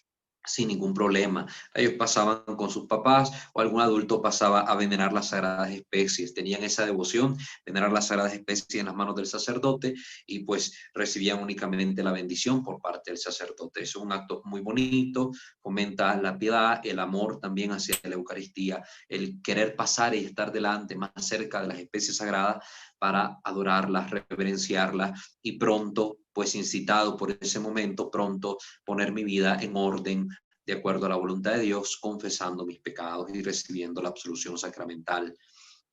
S1: sin ningún problema. Ellos pasaban con sus papás o algún adulto pasaba a venerar las sagradas especies. Tenían esa devoción, venerar las sagradas especies en las manos del sacerdote y pues recibían únicamente la bendición por parte del sacerdote. Eso es un acto muy bonito, fomenta la piedad, el amor también hacia la Eucaristía, el querer pasar y estar delante, más cerca de las especies sagradas para adorarlas, reverenciarlas y pronto, pues incitado por ese momento, pronto poner mi vida en orden de acuerdo a la voluntad de Dios, confesando mis pecados y recibiendo la absolución sacramental.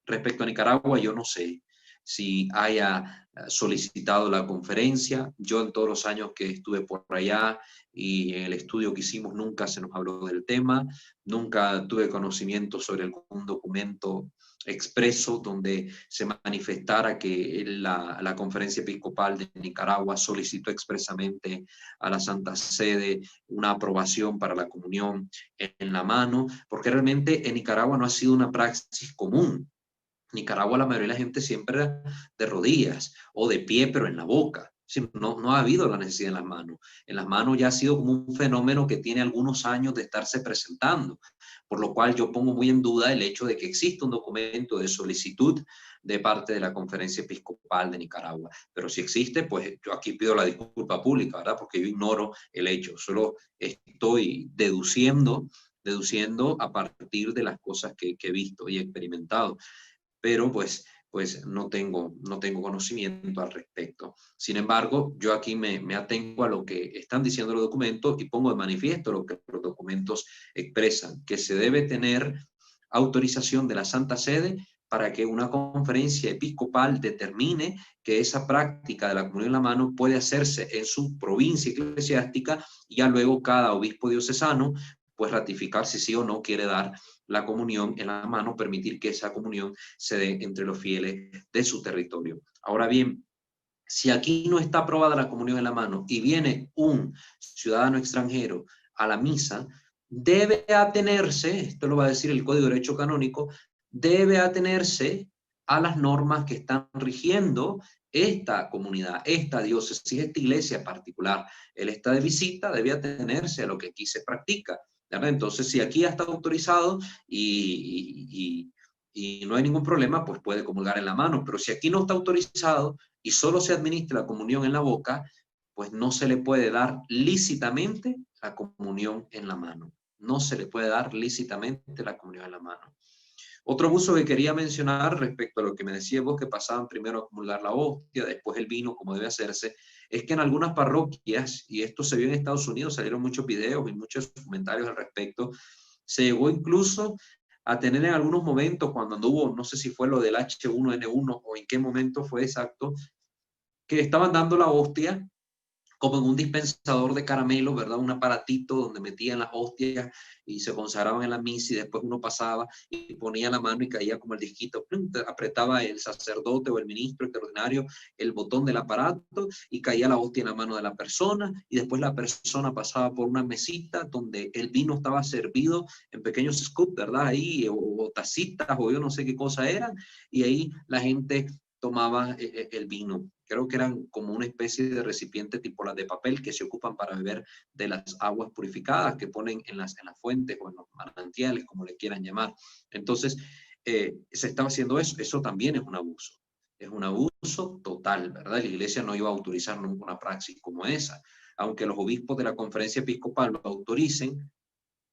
S1: Respecto a Nicaragua, yo no sé si haya solicitado la conferencia. Yo en todos los años que estuve por allá y en el estudio que hicimos nunca se nos habló del tema, nunca tuve conocimiento sobre algún documento expreso donde se manifestara que la Conferencia Episcopal de Nicaragua solicitó expresamente a la Santa Sede una aprobación para la comunión en la mano, porque realmente en Nicaragua no ha sido una praxis común. Nicaragua la mayoría de la gente siempre de rodillas o de pie, pero en la boca. No ha habido la necesidad en las manos. En las manos ya ha sido como un fenómeno que tiene algunos años de estarse presentando, por lo cual yo pongo muy en duda el hecho de que exista un documento de solicitud de parte de la Conferencia Episcopal de Nicaragua. Pero si existe, pues yo aquí pido la disculpa pública, ¿verdad? Porque yo ignoro el hecho, solo estoy deduciendo a partir de las cosas que he visto y experimentado. Pero pues no tengo conocimiento al respecto. Sin embargo, yo aquí me atengo a lo que están diciendo los documentos y pongo de manifiesto lo que los documentos expresan, que se debe tener autorización de la Santa Sede para que una conferencia episcopal determine que esa práctica de la comunión en la mano puede hacerse en su provincia eclesiástica, y ya luego cada obispo diocesano pues ratificar si sí o no quiere dar la comunión en la mano, permitir que esa comunión se dé entre los fieles de su territorio. Ahora bien, si aquí no está aprobada la comunión en la mano y viene un ciudadano extranjero a la misa, debe atenerse, esto lo va a decir el Código de Derecho Canónico, debe atenerse a las normas que están rigiendo esta comunidad, esta diócesis, esta iglesia particular. Él está de visita, debe atenerse a lo que aquí se practica, ¿verdad? Entonces, si aquí ya está autorizado y no hay ningún problema, pues puede comulgar en la mano. Pero si aquí no está autorizado y solo se administra la comunión en la boca, pues no se le puede dar lícitamente la comunión en la mano. No se le puede dar lícitamente la comunión en la mano. Otro abuso que quería mencionar respecto a lo que me decías vos, que pasaban primero a comulgar la hostia, después el vino, como debe hacerse, es que en algunas parroquias, y esto se vio en Estados Unidos, salieron muchos videos y muchos comentarios al respecto, se llegó incluso a tener en algunos momentos, cuando anduvo, no sé si fue lo del H1N1 o en qué momento fue exacto, que estaban dando la hostia como en un dispensador de caramelo, ¿verdad? Un aparatito donde metían las hostias y se consagraban en la misa, y después uno pasaba y ponía la mano y caía como el disquito, apretaba el sacerdote o el ministro extraordinario el botón del aparato y caía la hostia en la mano de la persona, y después la persona pasaba por una mesita donde el vino estaba servido en pequeños scoops, ¿verdad? Ahí, o tacitas, o yo no sé qué cosa eran, y ahí la gente tomaba el vino. Creo que eran como una especie de recipiente tipo las de papel que se ocupan para beber de las aguas purificadas que ponen en las fuentes o en los manantiales, como le quieran llamar. Entonces, se estaba haciendo eso. Eso también es un abuso. Es un abuso total, ¿verdad? La iglesia no iba a autorizar nunca una praxis como esa. Aunque los obispos de la Conferencia Episcopal lo autoricen,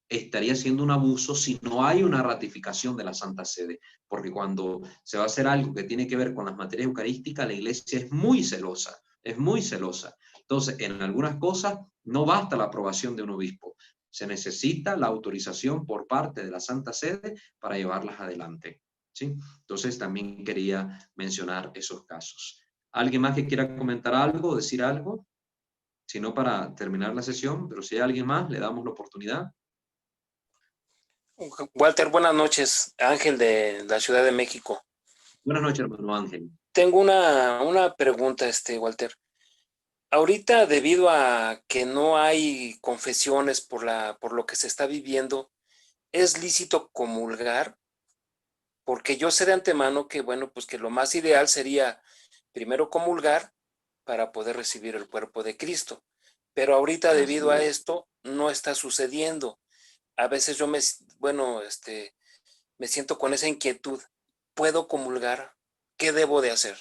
S1: estaría siendo un abuso si no hay una ratificación de la Santa Sede, porque cuando se va a hacer algo que tiene que ver con las materias eucarísticas, la iglesia es muy celosa, es muy celosa. Entonces, en algunas cosas no basta la aprobación de un obispo, se necesita la autorización por parte de la Santa Sede para llevarlas adelante, ¿sí? Entonces, también quería mencionar esos casos. ¿Alguien más que quiera comentar algo, decir algo? Si no, para terminar la sesión, pero si hay alguien más, le damos la oportunidad.
S6: Walter, buenas noches. Ángel de la Ciudad de México.
S1: Buenas noches, hermano Ángel.
S6: Tengo una pregunta, Walter. Ahorita, debido a que no hay confesiones por lo que se está viviendo, ¿es lícito comulgar? Porque yo sé de antemano que, bueno, pues que lo más ideal sería primero comulgar para poder recibir el cuerpo de Cristo. Pero ahorita, debido a esto, no está sucediendo. A veces yo me siento con esa inquietud. ¿Puedo comulgar? ¿Qué debo de hacer?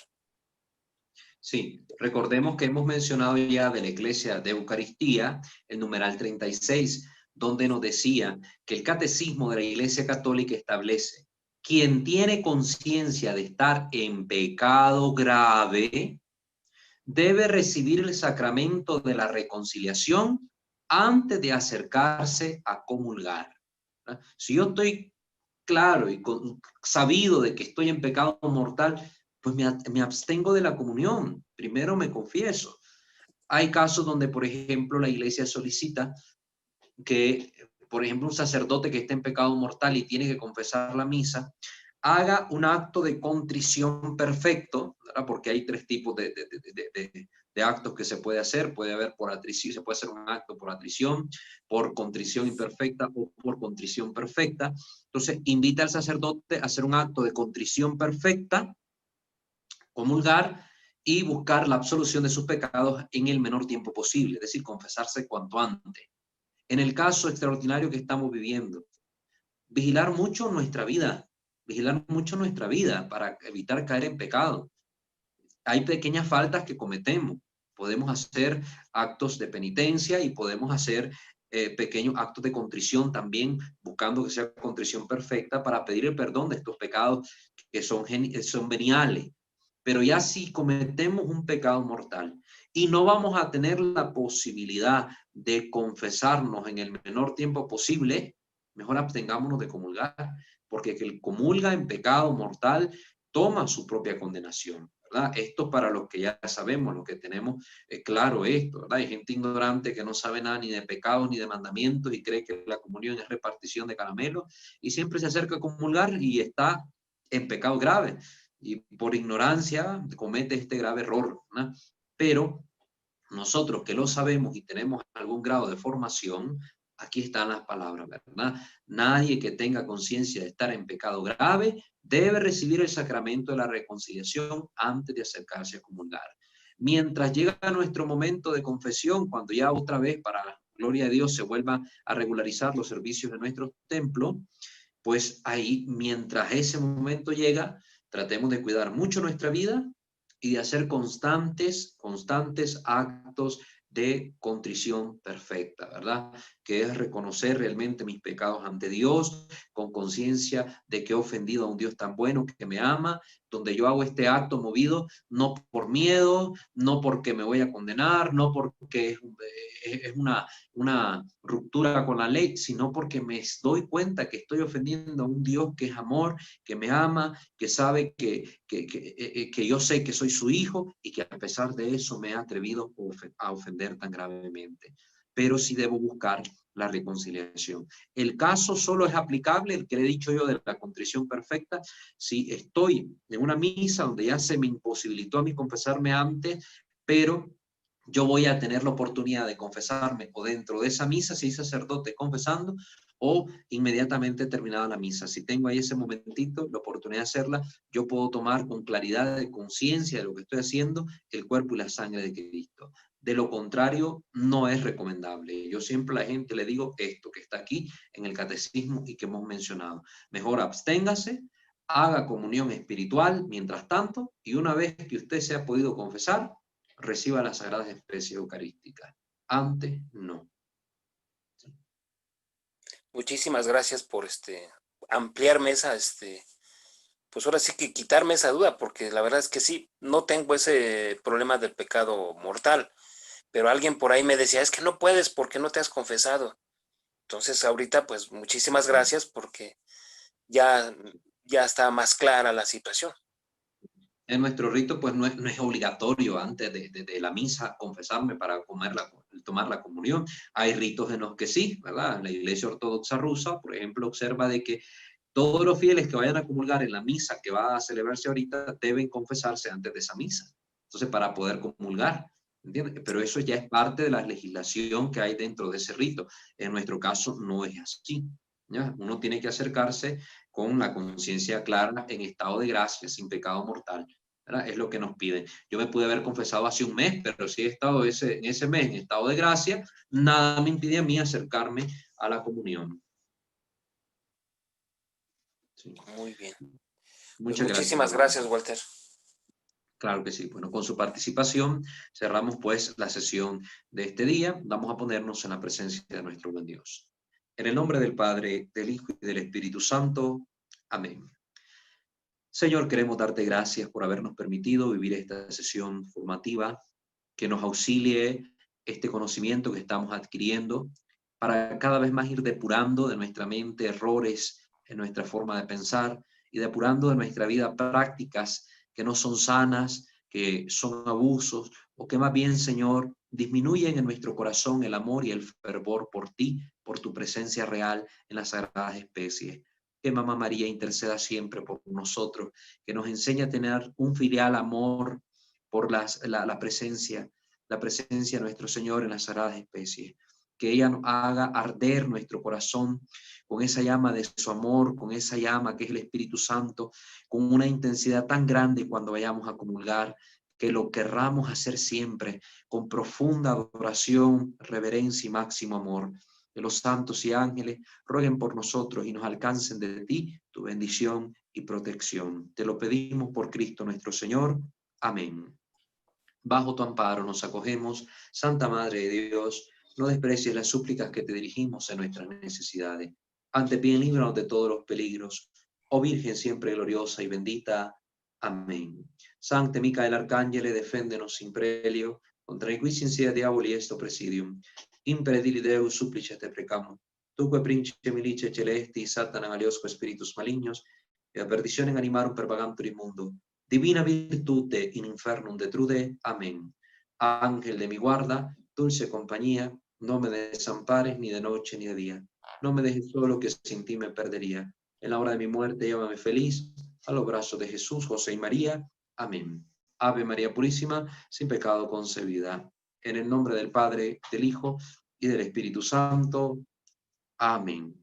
S1: Sí, recordemos que hemos mencionado ya de la Iglesia de Eucaristía, el numeral 36, donde nos decía que el Catecismo de la Iglesia Católica establece: quien tiene conciencia de estar en pecado grave debe recibir el sacramento de la reconciliación antes de acercarse a comulgar. Si yo estoy claro y sabido de que estoy en pecado mortal, pues me abstengo de la comunión. Primero me confieso. Hay casos donde, por ejemplo, la iglesia solicita que, por ejemplo, un sacerdote que esté en pecado mortal y tiene que confesar la misa, haga un acto de contrición perfecto, ¿verdad? Porque hay tres tipos de actos que se puede hacer. Puede haber por atrición, se puede hacer un acto por atrición, por contrición imperfecta o por contrición perfecta. Entonces, invita al sacerdote a hacer un acto de contrición perfecta, comulgar y buscar la absolución de sus pecados en el menor tiempo posible, es decir, confesarse cuanto antes. En el caso extraordinario que estamos viviendo, vigilar mucho nuestra vida, vigilar mucho nuestra vida para evitar caer en pecado. Hay pequeñas faltas que cometemos. Podemos hacer actos de penitencia y podemos hacer pequeños actos de contrición también, buscando que sea contrición perfecta para pedir el perdón de estos pecados que son veniales. Pero ya si cometemos un pecado mortal y no vamos a tener la posibilidad de confesarnos en el menor tiempo posible, mejor abstengámonos de comulgar, porque el que comulga en pecado mortal toma su propia condenación, ¿verdad? Esto para los que ya sabemos, los que tenemos claro esto, ¿verdad? Hay gente ignorante que no sabe nada ni de pecados ni de mandamientos y cree que la comunión es repartición de caramelos y siempre se acerca a comulgar y está en pecado grave y por ignorancia comete este grave error, ¿verdad? Pero nosotros que lo sabemos y tenemos algún grado de formación, aquí están las palabras, ¿verdad? Nadie que tenga conciencia de estar en pecado grave debe recibir el sacramento de la reconciliación antes de acercarse a comulgar. Mientras llega nuestro momento de confesión, cuando ya otra vez, para la gloria de Dios, se vuelvan a regularizar los servicios de nuestro templo, pues ahí, mientras ese momento llega, tratemos de cuidar mucho nuestra vida y de hacer constantes actos de contrición perfecta, ¿verdad? Que es reconocer realmente mis pecados ante Dios, con conciencia de que he ofendido a un Dios tan bueno que me ama, donde yo hago este acto movido no por miedo, no porque me voy a condenar, no porque es una ruptura con la ley, sino porque me doy cuenta que estoy ofendiendo a un Dios que es amor, que me ama, que sabe que yo sé que soy su hijo y que a pesar de eso me ha atrevido a ofender tan gravemente. Pero sí debo buscar la reconciliación. El caso solo es aplicable, el que le he dicho yo de la contrición perfecta, si estoy en una misa donde ya se me imposibilitó a mí confesarme antes, pero yo voy a tener la oportunidad de confesarme o dentro de esa misa, si hay sacerdote confesando, o inmediatamente terminada la misa. Si tengo ahí ese momentito, la oportunidad de hacerla, yo puedo tomar con claridad de conciencia de lo que estoy haciendo el cuerpo y la sangre de Cristo. De lo contrario, no es recomendable. Yo siempre a la gente le digo esto que está aquí en el catecismo y que hemos mencionado. Mejor absténgase, haga comunión espiritual mientras tanto, y una vez que usted se ha podido confesar, reciba las sagradas especies eucarísticas. Antes, no.
S6: Muchísimas gracias por ampliarme esa, pues ahora sí que quitarme esa duda, porque la verdad es que sí, no tengo ese problema del pecado mortal, pero alguien por ahí me decía, es que no puedes porque no te has confesado. Entonces ahorita pues muchísimas gracias porque ya está más clara la situación.
S1: En nuestro rito, pues no es obligatorio antes de la misa confesarme para tomar la comunión. Hay ritos en los que sí, ¿verdad? La Iglesia Ortodoxa Rusa, por ejemplo, observa de que todos los fieles que vayan a comulgar en la misa que va a celebrarse ahorita deben confesarse antes de esa misa. Entonces, para poder comulgar, ¿entiendes? Pero eso ya es parte de la legislación que hay dentro de ese rito. En nuestro caso no es así, ¿ya? Uno tiene que acercarse con la conciencia clara, en estado de gracia, sin pecado mortal, ¿verdad? Es lo que nos piden. Yo me pude haber confesado hace un mes, pero si he estado en ese mes en estado de gracia, nada me impide a mí acercarme a la comunión.
S6: Sí. Muy bien.
S1: Muchísimas
S6: gracias, Walter.
S1: Claro que sí. Bueno, con su participación cerramos pues la sesión de este día. Vamos a ponernos en la presencia de nuestro buen Dios. En el nombre del Padre, del Hijo y del Espíritu Santo. Amén. Señor, queremos darte gracias por habernos permitido vivir esta sesión formativa, que nos auxilie este conocimiento que estamos adquiriendo para cada vez más ir depurando de nuestra mente errores en nuestra forma de pensar y depurando de nuestra vida prácticas que no son sanas, que son abusos, o que más bien, Señor, disminuyen en nuestro corazón el amor y el fervor por ti, por tu presencia real en las sagradas especies. Que Mamá María interceda siempre por nosotros, que nos enseñe a tener un filial amor por la presencia de nuestro Señor en las sagradas especies. Que ella nos haga arder nuestro corazón con esa llama de su amor, con esa llama que es el Espíritu Santo, con una intensidad tan grande cuando vayamos a comulgar, que lo querramos hacer siempre con profunda adoración, reverencia y máximo amor. Que los santos y ángeles rueguen por nosotros y nos alcancen de ti tu bendición y protección. Te lo pedimos por Cristo nuestro Señor. Amén. Bajo tu amparo nos acogemos, Santa Madre de Dios, no desprecies las súplicas que te dirigimos en nuestras necesidades. Ante bien, líbranos de todos los peligros. Oh Virgen siempre gloriosa y bendita. Amén. Sancte Micael Arcángele, deféndenos sin prelio, contra qui sin diaboli esto presidium. Impedili Deus supplice te precamo. Tuque principe milice celesti, Satana aliosco spiritus malignos, e a perditionem animarum pervagantur in mundo. Divina virtute in infernum detrude. Amén. Ángel de mi guarda, dulce compañía, no me desampares ni de noche ni de día. No me dejes solo, que sin ti me perdería. En la hora de mi muerte llévame feliz a los brazos de Jesús, José y María. Amén. Ave María Purísima, sin pecado concebida. En el nombre del Padre, del Hijo y del Espíritu Santo. Amén.